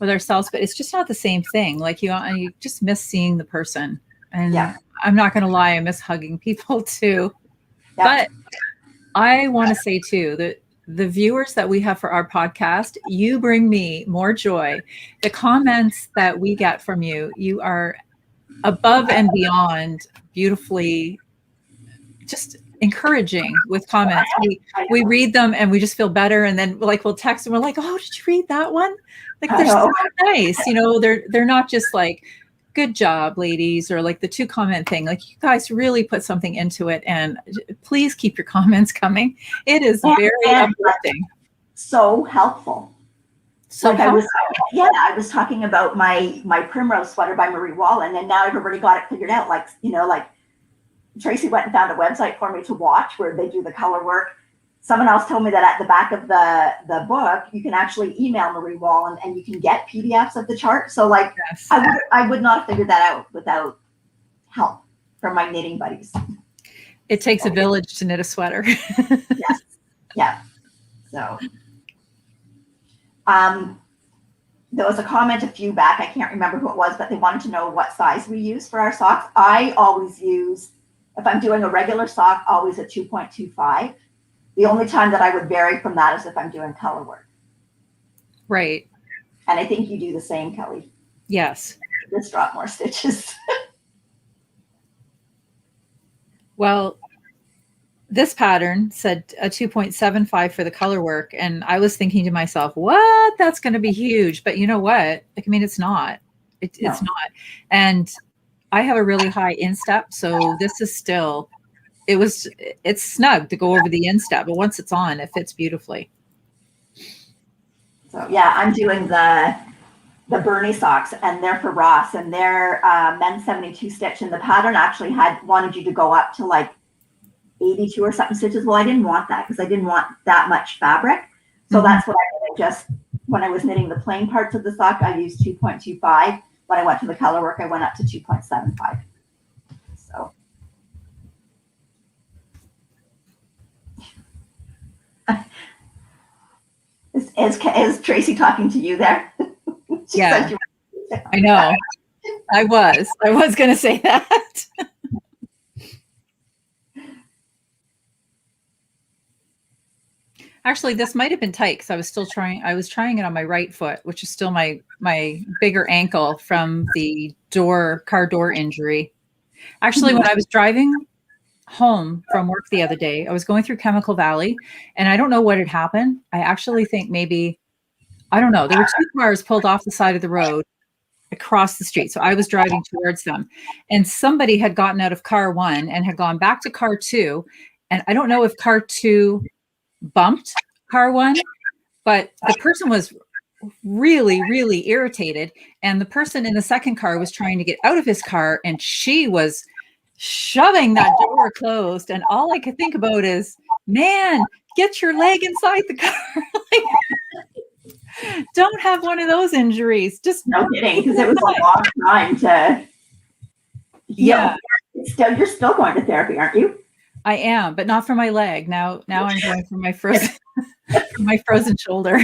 with ourselves, but it's just not the same thing. Like you just miss seeing the person. And yeah. I'm not going to lie, I miss hugging people too. Yeah. But I want to say too that the viewers that we have for our podcast, you bring me more joy. The comments that we get from you, you are above and beyond beautifully just encouraging with comments. We read them and we just feel better. And then like we'll text and we're like, oh, did you read that one? Like they're so nice. You know, they're not just like, good job, ladies, or like the 2-comment thing. Like you guys really put something into it, and please keep your comments coming. It is very uplifting. So helpful. So like I was talking about my primrose sweater by Marie Wallen, and now everybody got it figured out. Like, you know, like Tracy went and found a website for me to watch where they do the color work. Someone else told me that at the back of the book, you can actually email Marie Wallen and you can get PDFs of the chart. So like, yes. I would not have figured that out without help from my knitting buddies. It takes a village to knit a sweater. Yes. Yeah. So, there was a comment a few back. I can't remember who it was, but they wanted to know what size we use for our socks. I always use, if I'm doing a regular sock, always a 2.25. The only time that I would vary from that is if I'm doing color work. Right. And I think you do the same, Kelly. Yes. Just drop more stitches. Well, this pattern said a 2.75 for the color work. And I was thinking to myself, what? That's going to be huge. But you know what? Like, I mean, it's not. It's not. And I have a really high instep. So this is still... it's snug to go over the instep, but once it's on, it fits beautifully. So yeah, I'm doing the Bernie socks, and they're for Ross, and they're men's 72 stitch, and the pattern actually wanted you to go up to like 82 or something stitches. Well, I didn't want that because I didn't want that much fabric. So that's what I did. Just when I was knitting the plain parts of the sock, I used 2.25. When I went to the color work, I went up to 2.75. So. Is Tracy talking to you there? Yeah, I know. I was going to say that. Actually, this might have been tight because I was trying it on my right foot, which is still my bigger ankle from the car door injury. Actually, when I was driving home from work the other day, I was going through Chemical Valley, and I don't know what had happened. I actually think maybe, I don't know, there were 2 cars pulled off the side of the road across the street. So I was driving towards them, and somebody had gotten out of car 1 and had gone back to car 2. And I don't know if car 2 bumped car 1, but the person was really, really irritated. And the person in the second car was trying to get out of his car, and she was shoving that door closed, and all I could think about is, man, get your leg inside the car. Like, don't have one of those injuries. Just no kidding, because it was a long time to heal. Yeah. You're still going to therapy, aren't you? I am, but not for my leg. Now I'm going for my frozen shoulder.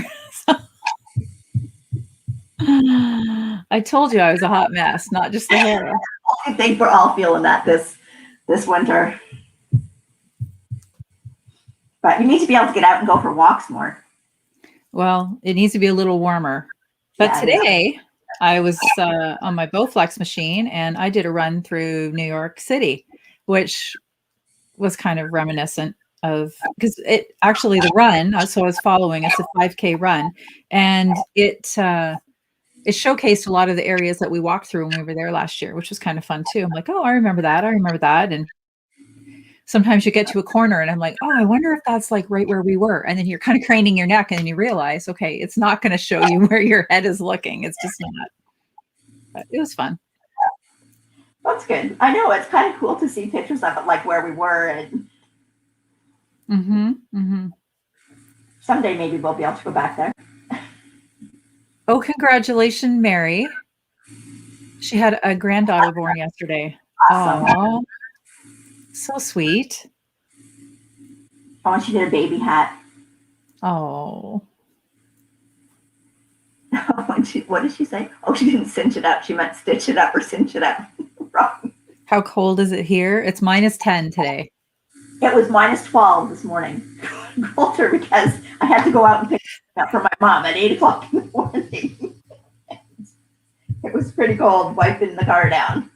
I told you I was a hot mess, not just the hair. I think we're all feeling that this winter. But you need to be able to get out and go for walks more. Well, it needs to be a little warmer. But yeah, today I was on my Bowflex machine, and I did a run through New York City, which was kind of reminiscent because it actually the run. So I was following. It's a 5K run, and it showcased a lot of the areas that we walked through when we were there last year, which was kind of fun too. I'm like, oh, I remember that. I remember that. And sometimes you get to a corner and I'm like, oh, I wonder if that's like right where we were. And then you're kind of craning your neck and then you realize, okay, it's not going to show you where your head is looking. It's just not. But it was fun. That's good. I know it's kind of cool to see pictures of it, like where we were. And someday maybe we'll be able to go back there. Oh, congratulations, Mary. She had a granddaughter born yesterday. Awesome. Oh, so sweet. Oh, and she did a baby hat. Oh. What did she say? Oh, she didn't cinch it up. She meant stitch it up or cinch it up. Wrong. How cold is it here? It's -10 today. It was -12 this morning. Colder because I had to go out and pick it up for my mom at 8 o'clock in the morning. It was pretty cold wiping the car down.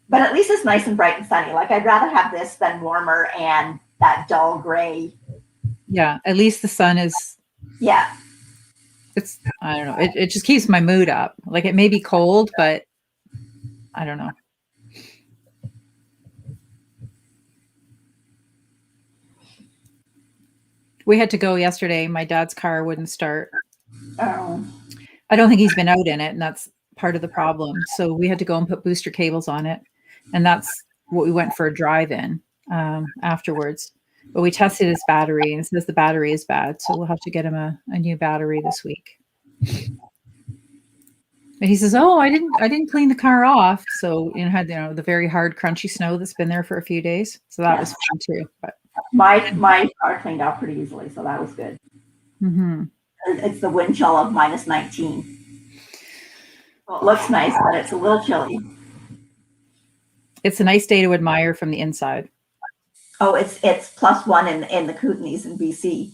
But at least it's nice and bright and sunny. Like I'd rather have this than warmer and that dull gray. Yeah, at least the sun is. Yeah. It's, I don't know. It just keeps my mood up. Like it may be cold, but I don't know. We had to go yesterday. My dad's car wouldn't start. Oh. I don't think he's been out in it, and that's part of the problem. So we had to go and put booster cables on it. And that's what we went for a drive in afterwards. But we tested his battery and it says the battery is bad. So we'll have to get him a new battery this week. But he says, oh, I didn't clean the car off. So had the very hard, crunchy snow that's been there for a few days. So that was fun too. But my car cleaned out pretty easily, so that was good. It's the wind chill of -19. Well, it looks nice, but it's a little chilly. It's a nice day to admire from the inside. Oh, it's +1 in the Kootenays in BC.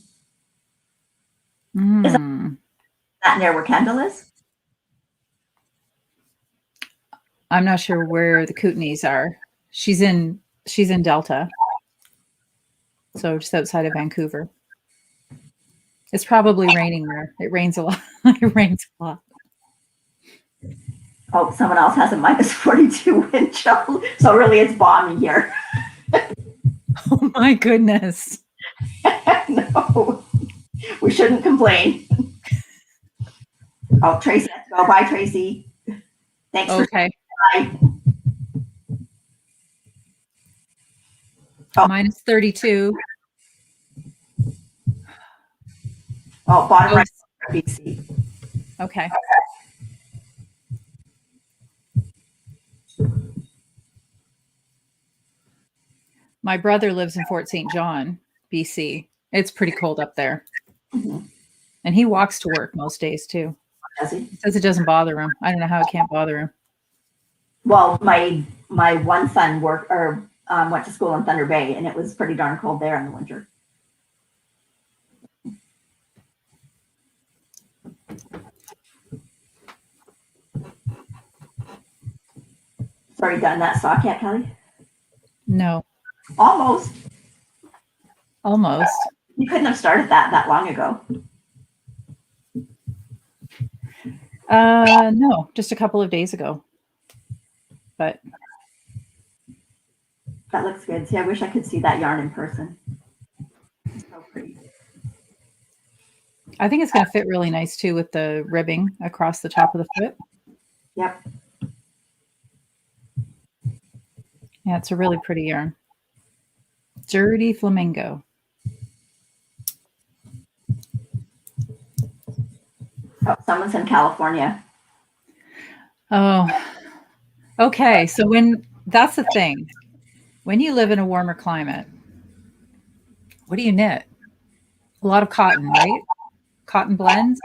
Is that near where Kendall is? I'm not sure where the Kootenays are. She's in Delta. So just outside of Vancouver. It's probably raining there. It rains a lot. It rains a lot. Oh, someone else has a -42 wind chill. So really it's balmy here. Oh my goodness. No, we shouldn't complain. Oh, Tracy has to go. Bye, Tracy. Thanks. Okay. Bye. Oh. -32. Oh, bottom right, BC. Okay. My brother lives in Fort St. John, BC. It's pretty cold up there. And he walks to work most days too. Does he? He says it doesn't bother him. I don't know how it can't bother him. Well, my one son went to school in Thunder Bay, and it was pretty darn cold there in the winter. So are you done that sock yet, Kelly? No. Almost. You couldn't have started that long ago. No, just a couple of days ago. But that looks good. See, I wish I could see that yarn in person. It's so pretty. I think it's going to fit really nice too with the ribbing across the top of the foot. Yep. Yeah, it's a really pretty yarn. Dirty Flamingo. Oh, someone's in California. Oh, okay. So that's the thing. When you live in a warmer climate, what do you knit? A lot of cotton, right? Cotton blends.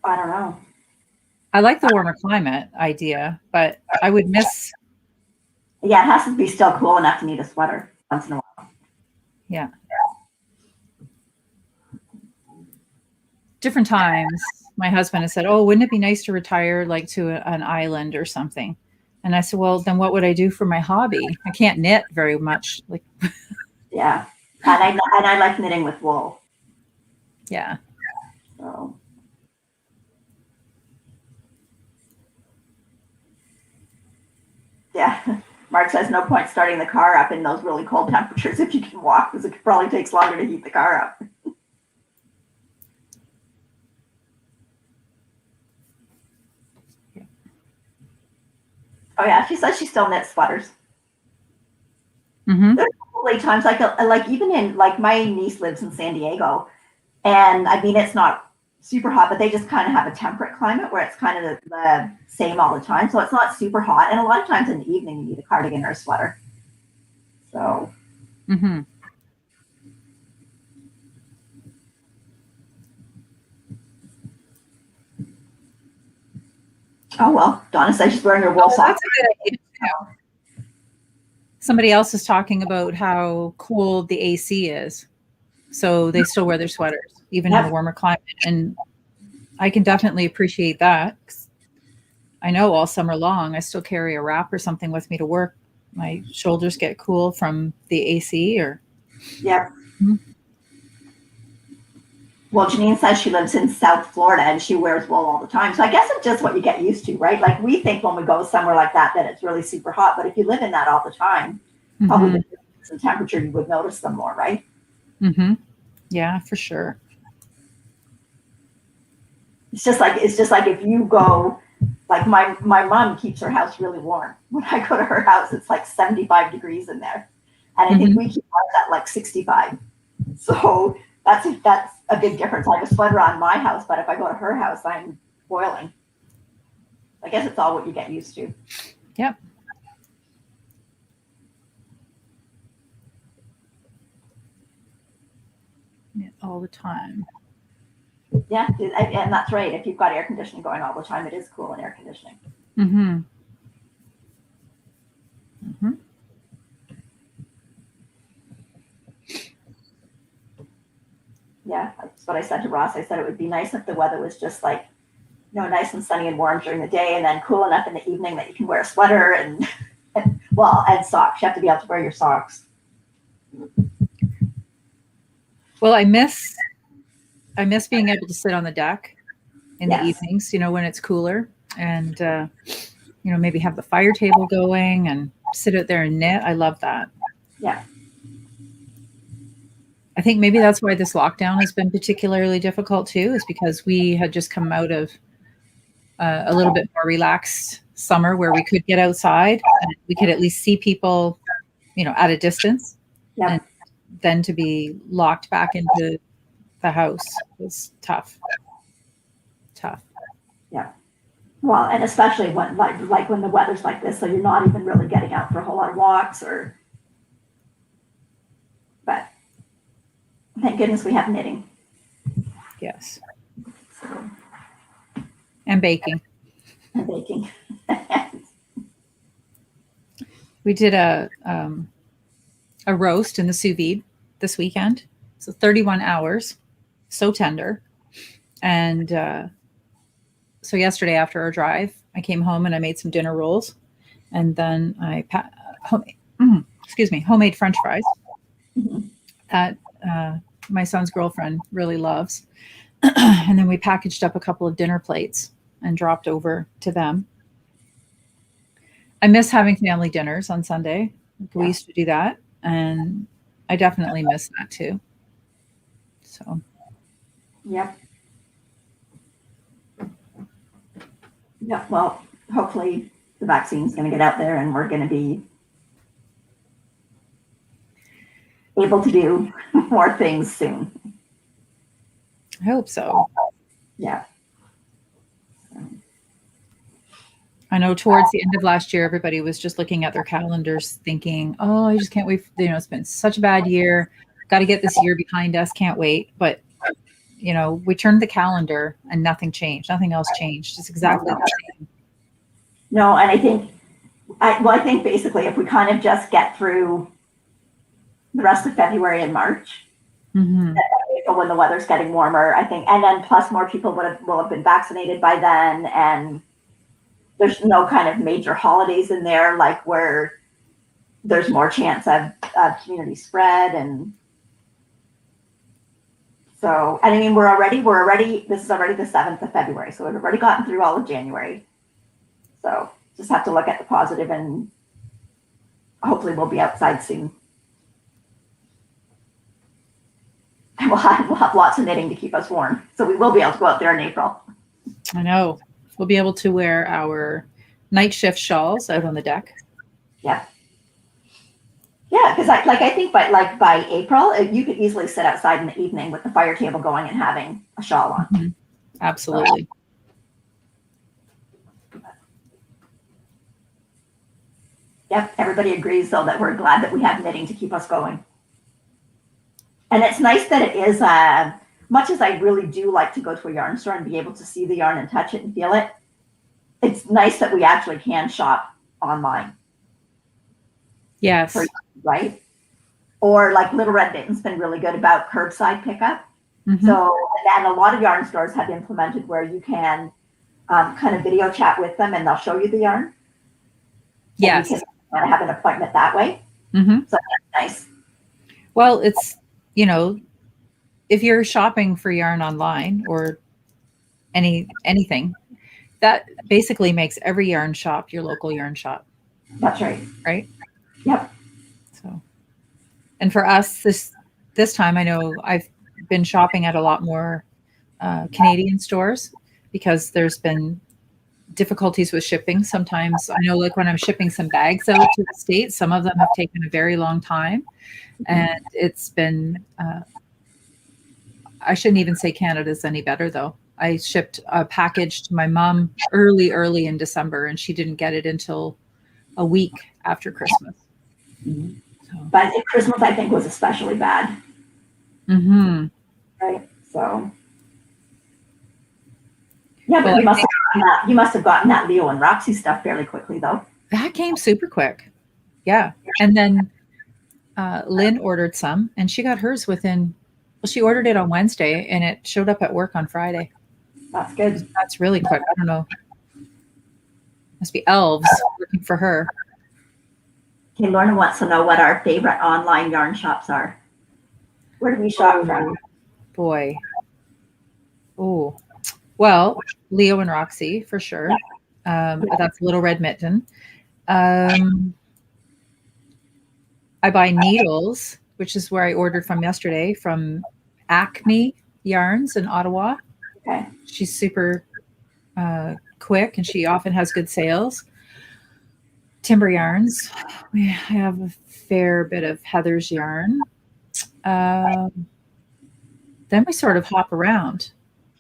I don't know. I like the warmer climate idea, but I would miss. Yeah, it has to be still cool enough to need a sweater once in a while. Yeah. Different times, my husband has said, oh, wouldn't it be nice to retire like to an island or something? And I said, well, then what would I do for my hobby? I can't knit very much. Like, Yeah. And I like knitting with wool. yeah. So. Yeah. Mark says no point starting the car up in those really cold temperatures if you can walk, because it probably takes longer to heat the car up. Yeah. Oh yeah, she says she still knits sweaters. Mm-hmm. There's probably times like even in like my niece lives in San Diego, and I mean it's not super hot, but they just kind of have a temperate climate where it's kind of the same all the time, so it's not super hot. And a lot of times in the evening you need a cardigan or a sweater. So. Mm-hmm. Oh well, Donna says she's wearing her wool socks. That's a good idea. Somebody else is talking about how cold the AC is. So they still wear their sweaters, even in the warmer climate. And I can definitely appreciate that. I know all summer long, I still carry a wrap or something with me to work. My shoulders get cool from the AC or. Yep. Mm-hmm. Well, Janine says she lives in South Florida and she wears wool all the time. So I guess it's just what you get used to, right? Like we think when we go somewhere like that it's really super hot. But if you live in that all the time, probably the difference in temperature, you would notice them more, right? Mm-hmm. Yeah, for sure. It's just like if you go, like my mom keeps her house really warm. When I go to her house, it's like 75 degrees in there. And I think we keep ours at like 65. So that's a big difference. I have a sweater on my house, but if I go to her house, I'm boiling. I guess it's all what you get used to. Yep. All the time. Yeah, and that's right. If you've got air conditioning going all the time, it is cool in air conditioning. Mm-hmm. Mm-hmm. Yeah, that's what I said to Ross. I said it would be nice if the weather was just like, nice and sunny and warm during the day, and then cool enough in the evening that you can wear a sweater and socks. You have to be able to wear your socks. Well, I miss being able to sit on the deck in the evenings, when it's cooler, and maybe have the fire table going and sit out there and knit. I love that. Yeah. I think maybe that's why this lockdown has been particularly difficult too, is because we had just come out of a little bit more relaxed summer where we could get outside and we could at least see people, at a distance. Yep. And then to be locked back into the house was tough. Yeah. Well, and especially when like when the weather's like this, so you're not even really getting out for a whole lot of walks but thank goodness we have knitting. Yes. So. And baking. We did a roast in the sous vide this weekend. So 31 hours, so tender. And so yesterday after our drive, I came home and I made some dinner rolls, and then I homemade French fries that my son's girlfriend really loves. And then we packaged up a couple of dinner plates and dropped over to them. I miss having family dinners on Sunday. We used to do that, and I definitely miss that too. So. Yep. Yeah, well, hopefully the vaccine's going to get out there and we're going to be able to do more things soon. I hope so. Yeah. I know towards the end of last year, everybody was just looking at their calendars thinking, oh, I just can't wait. It's been such a bad year. Got to get this year behind us. Can't wait. But, we turned the calendar and nothing changed. Nothing else changed. It's exactly the same. No, and I think basically if we kind of just get through the rest of February and March, when the weather's getting warmer, I think, and then plus more people will have been vaccinated by then, and there's no kind of major holidays in there, like where there's more chance of community spread. And so, and I mean, we're already, this is already the 7th of February. So we've already gotten through all of January. So just have to look at the positive, and hopefully we'll be outside soon. And we'll have lots of knitting to keep us warm. So we will be able to go out there in April. I know. We'll be able to wear our night shift shawls out on the deck. Yeah. Yeah, because I think by April, you could easily sit outside in the evening with the fire table going and having a shawl on. Mm-hmm. Absolutely. Yep, everybody agrees, though, that we're glad that we have knitting to keep us going. And it's nice that it is, much as I really do like to go to a yarn store and be able to see the yarn and touch it and feel it, it's nice that we actually can shop online. Yes. Right? Or like Little Red Mitten's been really good about curbside pickup. Mm-hmm. So, and a lot of yarn stores have implemented where you can kind of video chat with them and they'll show you the yarn. Yes. And you can have an appointment that way. Mm-hmm. So that's nice. Well, it's, if you're shopping for yarn online or anything, that basically makes every yarn shop your local yarn shop. That's right. Right? Yep. So, and for us this time, I know I've been shopping at a lot more Canadian stores because there's been difficulties with shipping. Sometimes I know, like when I'm shipping some bags out to the States, some of them have taken a very long time, and it's been. I shouldn't even say Canada's any better though. I shipped a package to my mom early in December, and she didn't get it until a week after Christmas. Mm-hmm. So. But Christmas, I think, was especially bad. Mm-hmm. Right. So. Yeah, but you must have gotten that Leo and Roxy stuff fairly quickly, though. That came super quick. Yeah. And then Lynn ordered some, and she got hers she ordered it on Wednesday, and it showed up at work on Friday. That's good. That's really quick. I don't know. Must be elves looking for her. Okay, Lorna wants to know what our favorite online yarn shops are. Where do we shop from? Boy. Oh. Well, Leo and Roxy, for sure. That's Little Red Mitten. I buy needles, which is where I ordered from yesterday, from Acme Yarns in Ottawa. Okay. She's super quick, and she often has good sales. Timber Yarns. I have a fair bit of Heather's yarn. Then we sort of hop around.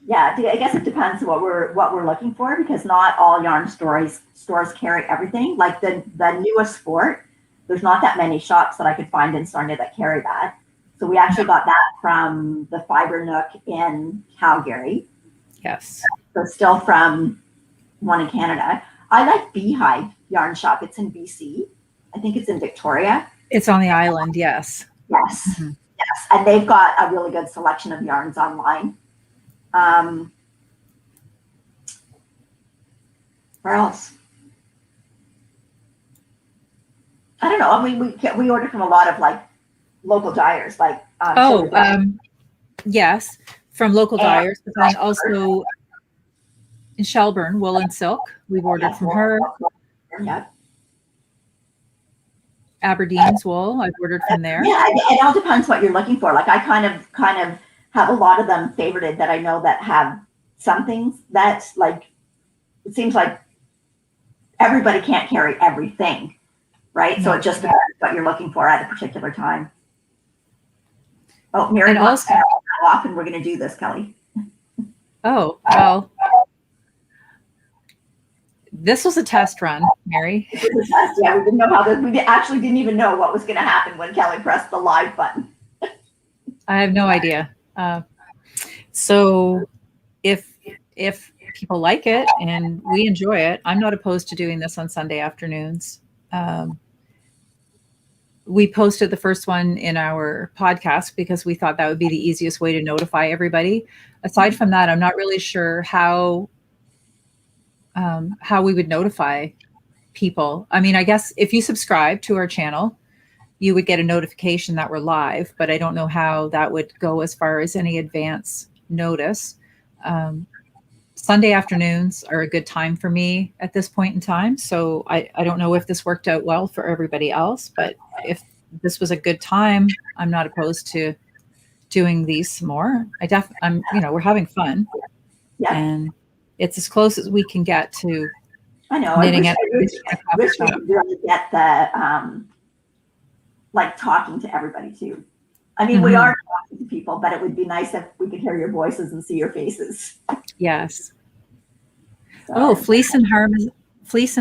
Yeah, I guess it depends what we're looking for, because not all yarn stores carry everything. Like the newest sport, there's not that many shops that I could find in Sarnia that carry that. So we actually got that from the Fiber Nook in Calgary. Yes. So still from one in Canada. I like Beehive Yarn Shop. It's in BC. I think it's in Victoria. It's on the island, yes. Yes. Mm-hmm. Yes. And they've got a really good selection of yarns online. Where else? I don't know. I mean, we order from a lot of like local dyers, like yes, from local dyers, but then also in Shelburne, Wool and Silk. We've ordered from her. Yeah. Aberdeen's wool, I've ordered from there. Yeah, it all depends what you're looking for. Like I kind of have a lot of them favorited that I know that have some things that's like, it seems like everybody can't carry everything, right? No. So it just depends what you're looking for at a particular time. Oh, Mary wants to know how often we're going to do this, Kelly. Oh, well, this was a test run, Mary. It was a test, yeah. We didn't know how we actually didn't even know what was going to happen when Kelly pressed the live button. I have no idea. So if people like it and we enjoy it, I'm not opposed to doing this on Sunday afternoons. We posted the first one in our podcast because we thought that would be the easiest way to notify everybody. Aside from that, I'm not really sure how how we would notify people. I mean, I guess if you subscribe to our channel, you would get a notification that we're live, but I don't know how that would go as far as any advance notice. Sunday afternoons are a good time for me at this point in time. So I don't know if this worked out well for everybody else, but if this was a good time, I'm not opposed to doing these some more. I'm, we're having fun. Yeah. And it's as close as we can get to I know. knitting I wish we could really get the, like talking to everybody too. I mean, we are talking to people, but it would be nice if we could hear your voices and see your faces. Yes. So, Oh, Fleece and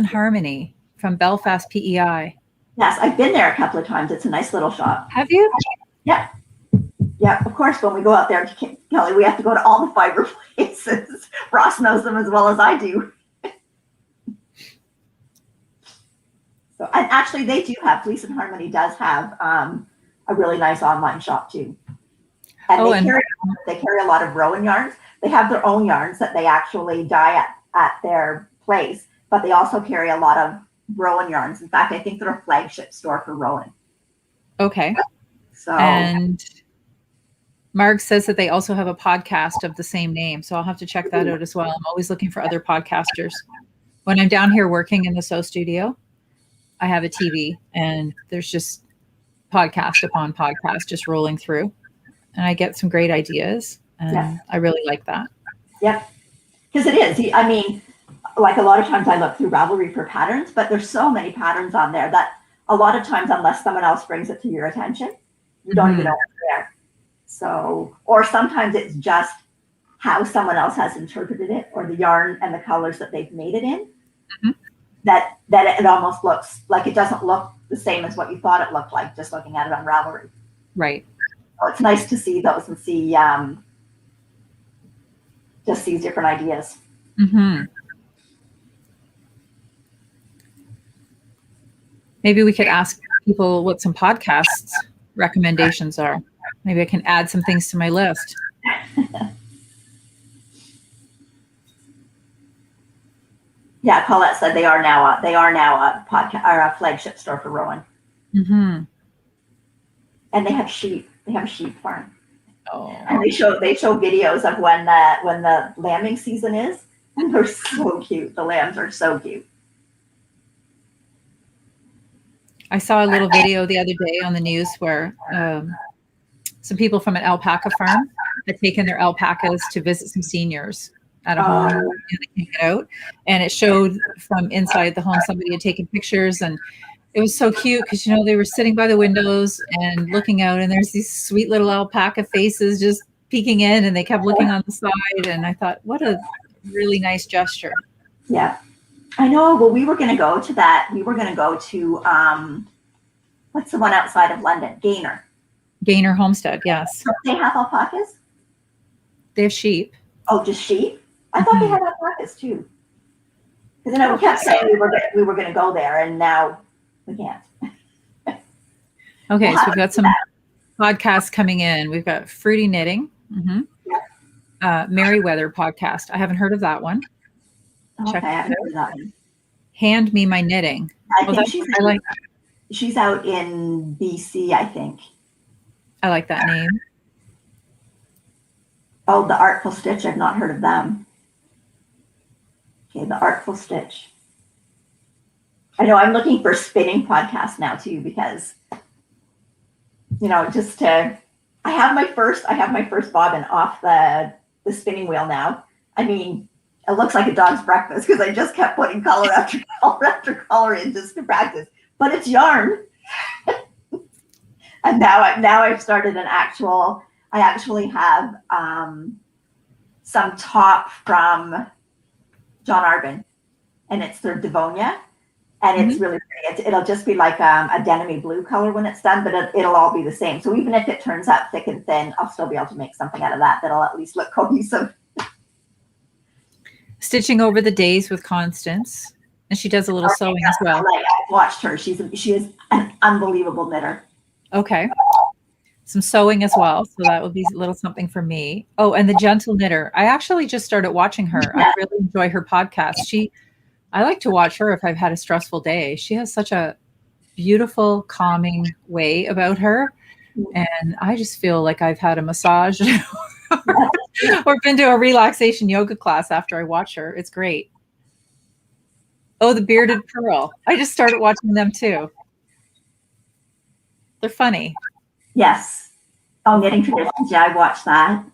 Harmony from Belfast, PEI. Yes, I've been there a couple of times. It's a nice little shop. Have you? Yeah. Yeah, of course, when we go out there to Kelly, we have to go to all the fiber places. Ross knows them as well as I do. So, and actually, they do have, Fleece and Harmony does have a really nice online shop too. And they carry a lot of Rowan yarns. They have their own yarns that they actually dye at their place, but they also carry a lot of Rowan yarns. In fact, I think they're a flagship store for Rowan. Okay. So, and Marg says that they also have a podcast of the same name. So I'll have to check that out as well. I'm always looking for other podcasters. When I'm down here working in the sew studio, I have a TV and there's just podcast upon podcast just rolling through. And I get some great ideas. And I really like that. Yep. Because it is. I mean, like a lot of times I look through Ravelry for patterns, but there's so many patterns on there that a lot of times, unless someone else brings it to your attention, you don't even know it's there. So, or sometimes it's just how someone else has interpreted it, or the yarn and the colors that they've made it in, that it almost looks like it doesn't look the same as what you thought it looked like just looking at it on Ravelry. Right. So it's nice to see those and see just these different ideas. Maybe we could ask people what some podcasts recommendations are. Maybe I can add some things to my list. Yeah, Colette said they are now a podcast or a flagship store for Rowan. And they have sheep. They have a sheep farm. Oh. And they show videos of when the lambing season is, and they're so cute. The lambs are so cute. I saw a little video the other day on the news where some people from an alpaca farm had taken their alpacas to visit some seniors at a home and they came out, and it showed from inside the home somebody had taken pictures, and it was so cute because they were sitting by the windows and looking out, and there's these sweet little alpaca faces just peeking in, and they kept looking on the side, and I thought, what a really nice gesture. Yeah. I know. Well, we were going to go to that. We were going to go to, what's the one outside of London? Gaynor Homestead, yes. Don't they have alpacas? They have sheep. Oh, just sheep? I thought they had alpacas too. Because we kept saying we were going to go there, and now we can't. Okay, so we've got some podcasts coming in. We've got Fruity Knitting, Merryweather podcast. I haven't heard of that one. Okay, I haven't heard of that one. Hand Me My Knitting. I think she's out in BC, I think. I like that name. Oh, The Artful Stitch. I've not heard of them. Okay, The Artful Stitch. I know I'm looking for spinning podcasts now too, because I have my first bobbin off the spinning wheel now. I mean, it looks like a dog's breakfast because I just kept putting color after color after color in just to practice. But it's yarn. And now I've started I actually have some top from John Arbin, and it's their Devonia, and it's really pretty. It'll just be like a denim blue color when it's done, but it'll all be the same. So even if it turns out thick and thin, I'll still be able to make something out of that that'll at least look cohesive. Stitching Over the Days with Constance, and she does a little sewing as well. I've watched her. She is an unbelievable knitter. Okay. some sewing as well. So that would be a little something for me. Oh, and the Gentle Knitter. I actually just started watching her. I really enjoy her podcast. I like to watch her if I've had a stressful day. She has such a beautiful, calming way about her. And I just feel like I've had a massage or been to a relaxation yoga class after I watch her. It's great. Oh, the Bearded Pearl. I just started watching them too. They're funny. Yes. Oh, Knitting Traditions. Yeah, I watched that.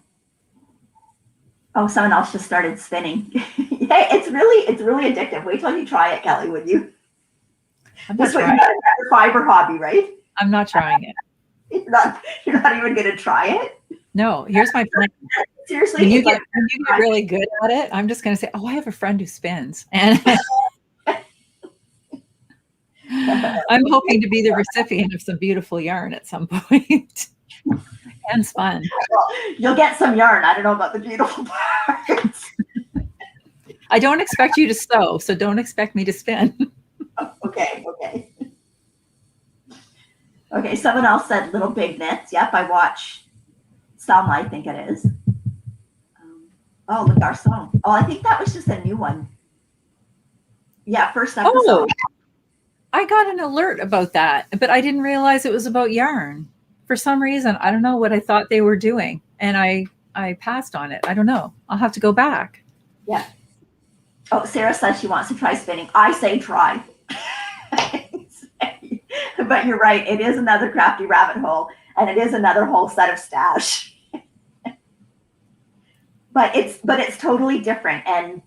Oh, someone else just started spinning. Yeah, it's really addictive. Wait till you try it, Kelly, would you? That's what you got a fiber hobby, right? I'm not trying it. You're not even going to try it? No, here's my plan. Seriously, when you get really good at it, I'm just going to say, oh, I have a friend who spins. And I'm hoping to be the recipient of some beautiful yarn at some point. And fun. Well, you'll get some yarn. I don't know about the beautiful parts. I don't expect you to sew, so don't expect me to spin. Okay. Okay, someone else said Little Big Knits. Yep, I watch some, I think it is. Oh, the Garçon. Oh, I think that was just a new one. Yeah, first episode. Oh, I got an alert about that, but I didn't realize it was about yarn. For some reason, I don't know what I thought they were doing, and I passed on it. I don't know. I'll have to go back. Yeah. Oh, Sarah says she wants to try spinning. I say try. But you're right. It is another crafty rabbit hole, and it is another whole set of stash. But it's totally different, and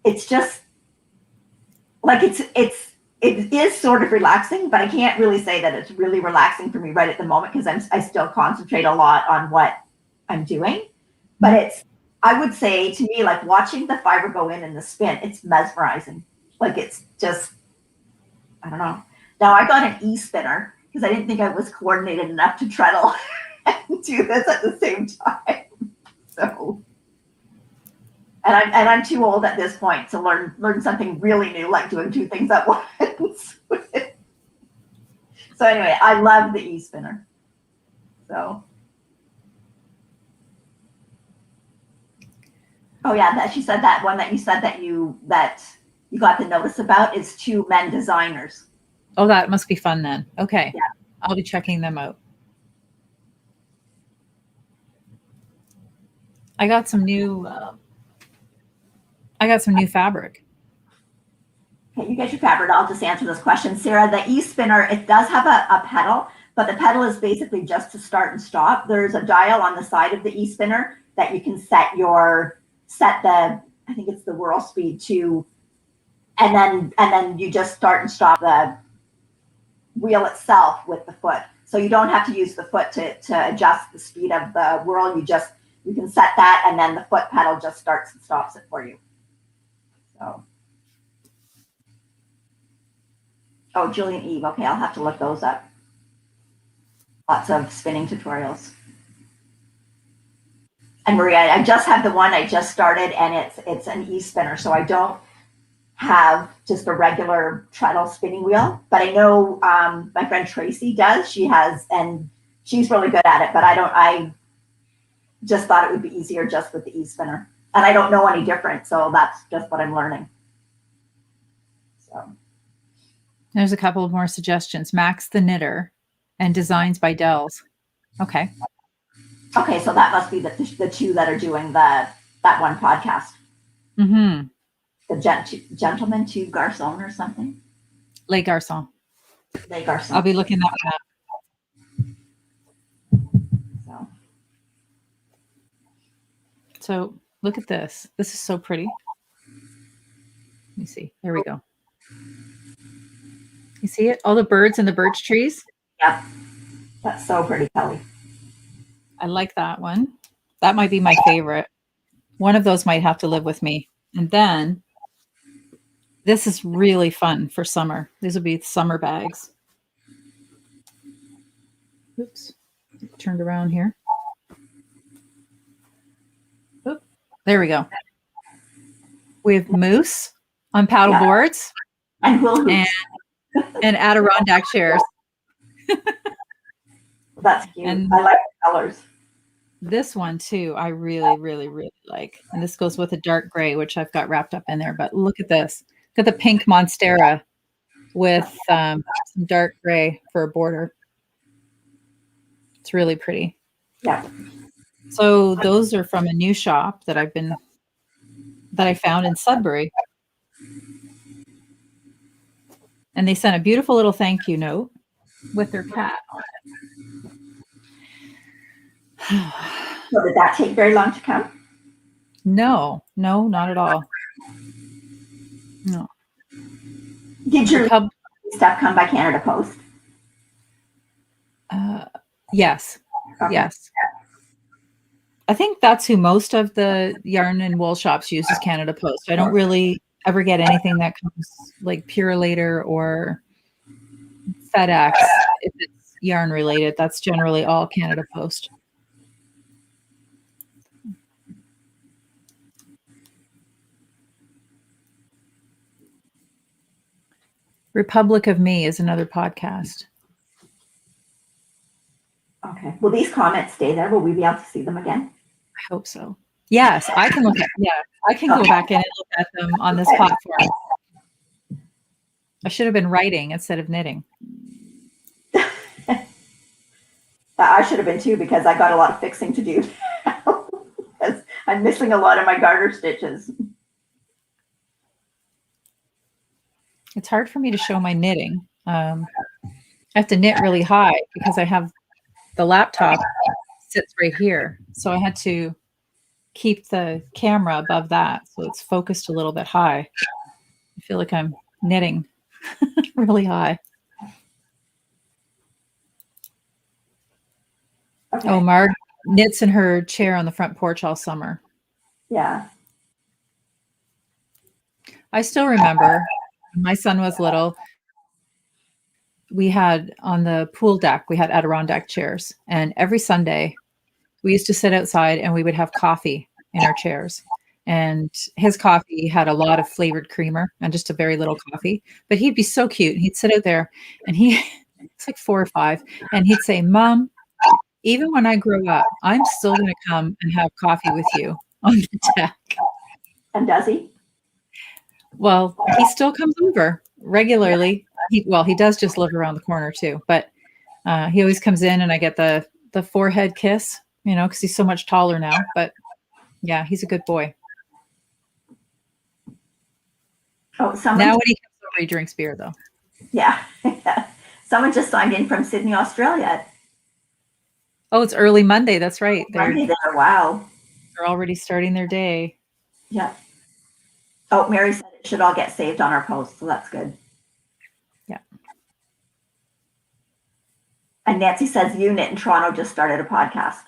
it's just like it is sort of relaxing, but I can't really say that it's really relaxing for me right at the moment because I still concentrate a lot on what I'm doing. But I would say to me, like watching the fiber go in and the spin, it's mesmerizing. Like it's just, I don't know. Now I got an e-spinner because I didn't think I was coordinated enough to treadle and do this at the same time. So, and I'm too old at this point to learn something really new, like doing two things at once. So anyway, I love the e-spinner. So, oh yeah, that she said that one that you said that you got the notice about is two men designers. Oh, that must be fun then. Okay. Yeah. I'll be checking them out. I got some new fabric. Okay, you get your fabric. I'll just answer this question. Sarah, the e-spinner, it does have a pedal, but the pedal is basically just to start and stop. There's a dial on the side of the e-spinner that you can set the, I think it's the whirl speed to, and then you just start and stop the wheel itself with the foot. So you don't have to use the foot to adjust the speed of the whirl. You can set that, and then the foot pedal just starts and stops it for you. So. Oh, Julian Eve. Okay, I'll have to look those up. Lots of spinning tutorials. And Maria, I just have the one I just started, and it's an e-spinner, so I don't have just a regular treadle spinning wheel. But I know my friend Tracy does. She has, and she's really good at it. But I just thought it would be easier just with the e-spinner, and I don't know any different, so that's just what I'm learning. So. There's a couple of more suggestions. Max the Knitter and Designs by Dells. Okay. Okay, so that must be the two that are doing that one podcast. Mm-hmm. The Gentleman to Garçon or something? Les Garçons. Les Garçons. I'll be looking that one up. So look at this. This is so pretty. Let me see. There we go. You see it? All the birds and the birch trees? Yep. That's so pretty, Kelly. I like that one. That might be my favorite. One of those might have to live with me. And then this is really fun for summer. These will be summer bags. Oops. Turned around here. Oop. There we go. We have moose on paddle boards. And hula hoops. And Adirondack chairs. That's cute. And I like the colors. this one too, I really, really, really like. And this goes with a dark gray, which I've got wrapped up in there. But look at this. Look at the pink Monstera with some dark gray for a border. It's really pretty. Yeah. So those are from a new shop that I found in Sudbury. And they sent a beautiful little thank you note with their cat on it. So did that take very long to come? No, not at all. No. Did your stuff come by Canada Post? Yes. Okay. Yes. I think that's who most of the yarn and wool shops use is Canada Post. I don't really ever get anything that comes like Pure Later or FedEx. If it's yarn related, that's generally all Canada Post. Republic of Me is another podcast. Okay. Will these comments stay there? Will we be able to see them again? I hope so. Yes, I can look at. Yeah, I can go back in and look at them on this platform. I should have been writing instead of knitting. I should have been too, because I got a lot of fixing to do. Because I'm missing a lot of my garter stitches. It's hard for me to show my knitting. I have to knit really high because I have the laptop sits right here. So I had to keep the camera above that so it's focused a little bit high. I feel like I'm knitting really high. Okay. Oh, Marg knits in her chair on the front porch all summer. Yeah. I still remember when my son was little, we had on the pool deck, we had Adirondack chairs. And every Sunday we used to sit outside and we would have coffee in our chairs. And his coffee had a lot of flavored creamer and just a very little coffee. But he'd be so cute. He'd sit out there and it's like 4 or 5. And he'd say, Mom, even when I grow up, I'm still going to come and have coffee with you on the deck. And does he? Well, he still comes over regularly. He does just live around the corner too, but he always comes in and I get the forehead kiss, because he's so much taller now. But yeah, he's a good boy. Oh, now when he comes over, he drinks beer though. Yeah. Someone just signed in from Sydney, Australia. Oh, it's early Monday. That's right. Monday there. Wow. They're already starting their day. Yeah. Oh, Mary said it should all get saved on our post, so that's good. Yeah. And Nancy says Unit in Toronto just started a podcast.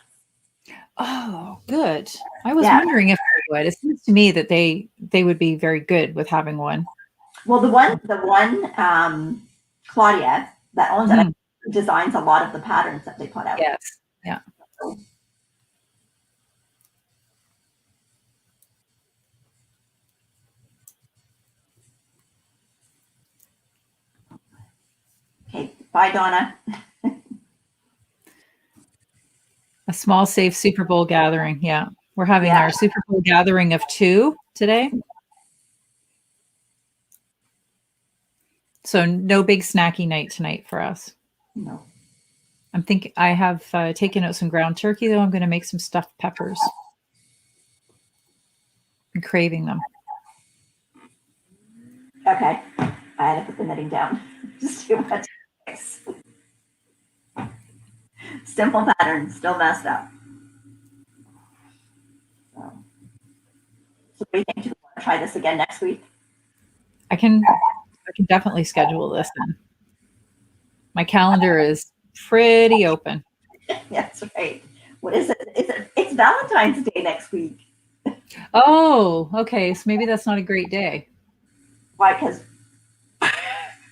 Oh, good. I was wondering if they would. It seems to me that they would be very good with having one. Well, the one Claudia that owns it designs a lot of the patterns that they put out. Yes. Yeah. Okay. Bye, Donna. A small, safe Super Bowl gathering. Yeah. We're having our Super Bowl gathering of 2 today. So no big snacky night tonight for us. No. I'm thinking I have taken out some ground turkey, though. I'm going to make some stuffed peppers. I'm craving them. Okay. I had to put the knitting down. Just too much. Simple pattern, still messed up. So what do you think? Do you want to try this again next week? I can definitely schedule this then. My calendar is pretty open. That's right. What is it? It's Valentine's Day next week. Oh, okay. So maybe that's not a great day. Why? Because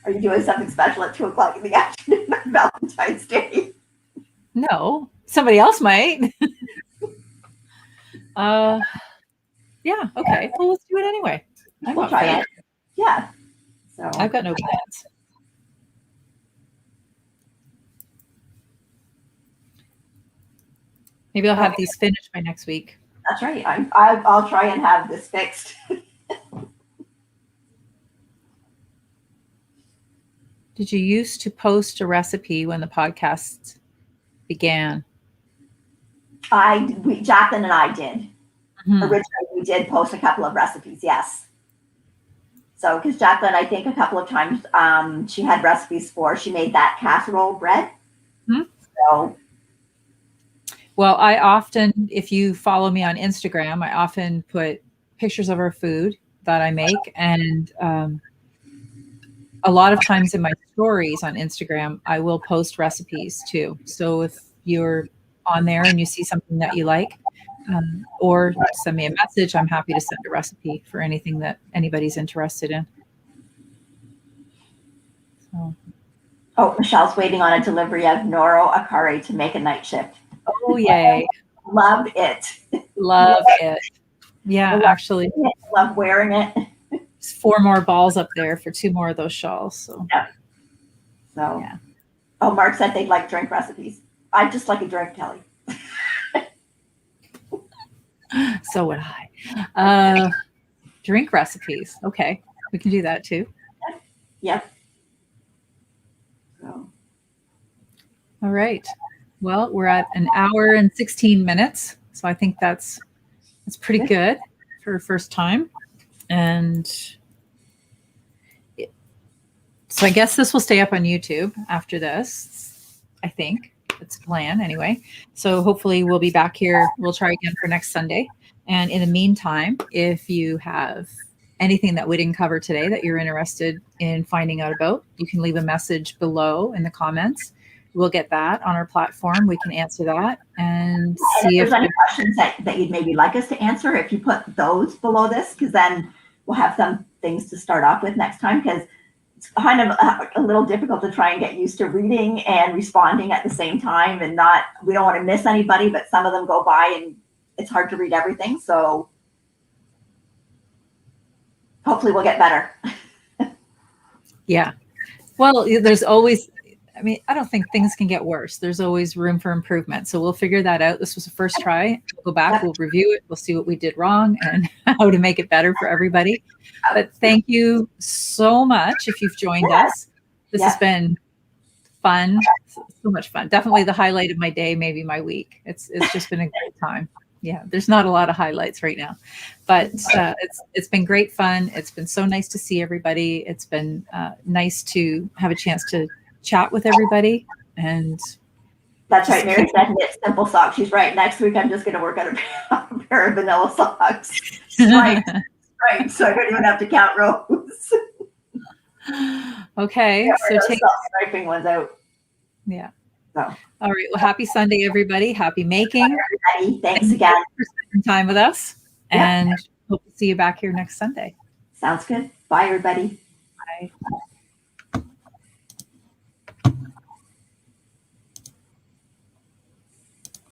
are you doing something special at 2:00 in the afternoon on Valentine's Day? No, somebody else might. Yeah. Okay. Well, let's do it anyway. We'll try it. Yeah. So I've got no plans. Maybe I'll have these finished by next week. That's right. I'll try and have this fixed. Did you used to post a recipe when the podcast began? Jacqueline and I did. Mhm. Originally, we did post a couple of recipes, yes. So, because Jacqueline, I think a couple of times she had recipes she made that casserole bread. Mhm. So, well, I often, if you follow me on Instagram, I often put pictures of our food that I make. And a lot of times in my stories on Instagram, I will post recipes too. So if you're on there and you see something that you like, or send me a message, I'm happy to send a recipe for anything that anybody's interested in. So. Oh, Michelle's waiting on a delivery of Noro Akare to make a night shift. Oh, yay. Love it. Love it. Yeah, actually. Love wearing it. There's 4 more balls up there for 2 more of those shawls. So, yeah. So, yeah. Oh, Mark said they'd like drink recipes. I just like a drink, Kelly. So would I. Drink recipes. Okay. We can do that too. Yep. So. All right. Well, we're at an hour and 16 minutes. So I think that's pretty good for first time. And so I guess this will stay up on YouTube after this. I think that's the plan anyway. So hopefully we'll be back here. We'll try again for next Sunday. And in the meantime, if you have anything that we didn't cover today that you're interested in finding out about, you can leave a message below in the comments. We'll get that on our platform. We can answer that and see if there's any questions that you'd maybe like us to answer. If you put those below this, because then we'll have some things to start off with next time, because it's kind of a little difficult to try and get used to reading and responding at the same time, and we don't want to miss anybody, but some of them go by and it's hard to read everything. So hopefully we'll get better. Yeah. Well, there's always, I don't think things can get worse. There's always room for improvement. So we'll figure that out. This was a first try. We'll go back, we'll review it. We'll see what we did wrong and how to make it better for everybody. But thank you so much if you've joined us. This has been fun. So much fun. Definitely the highlight of my day, maybe my week. It's just been a great time. Yeah, there's not a lot of highlights right now, but it's been great fun. It's been so nice to see everybody. It's been nice to have a chance to chat with everybody. And that's right. Mary said knit simple socks. She's right. Next week I'm just going to work on a pair of vanilla socks. Right. So I don't even have to count rows. Okay. So take striping ones out. Yeah. So. All right. Well, happy Sunday, everybody. Happy making. Bye, everybody. Thanks again for spending time with us. And hope to see you back here next Sunday. Sounds good. Bye, everybody. Bye.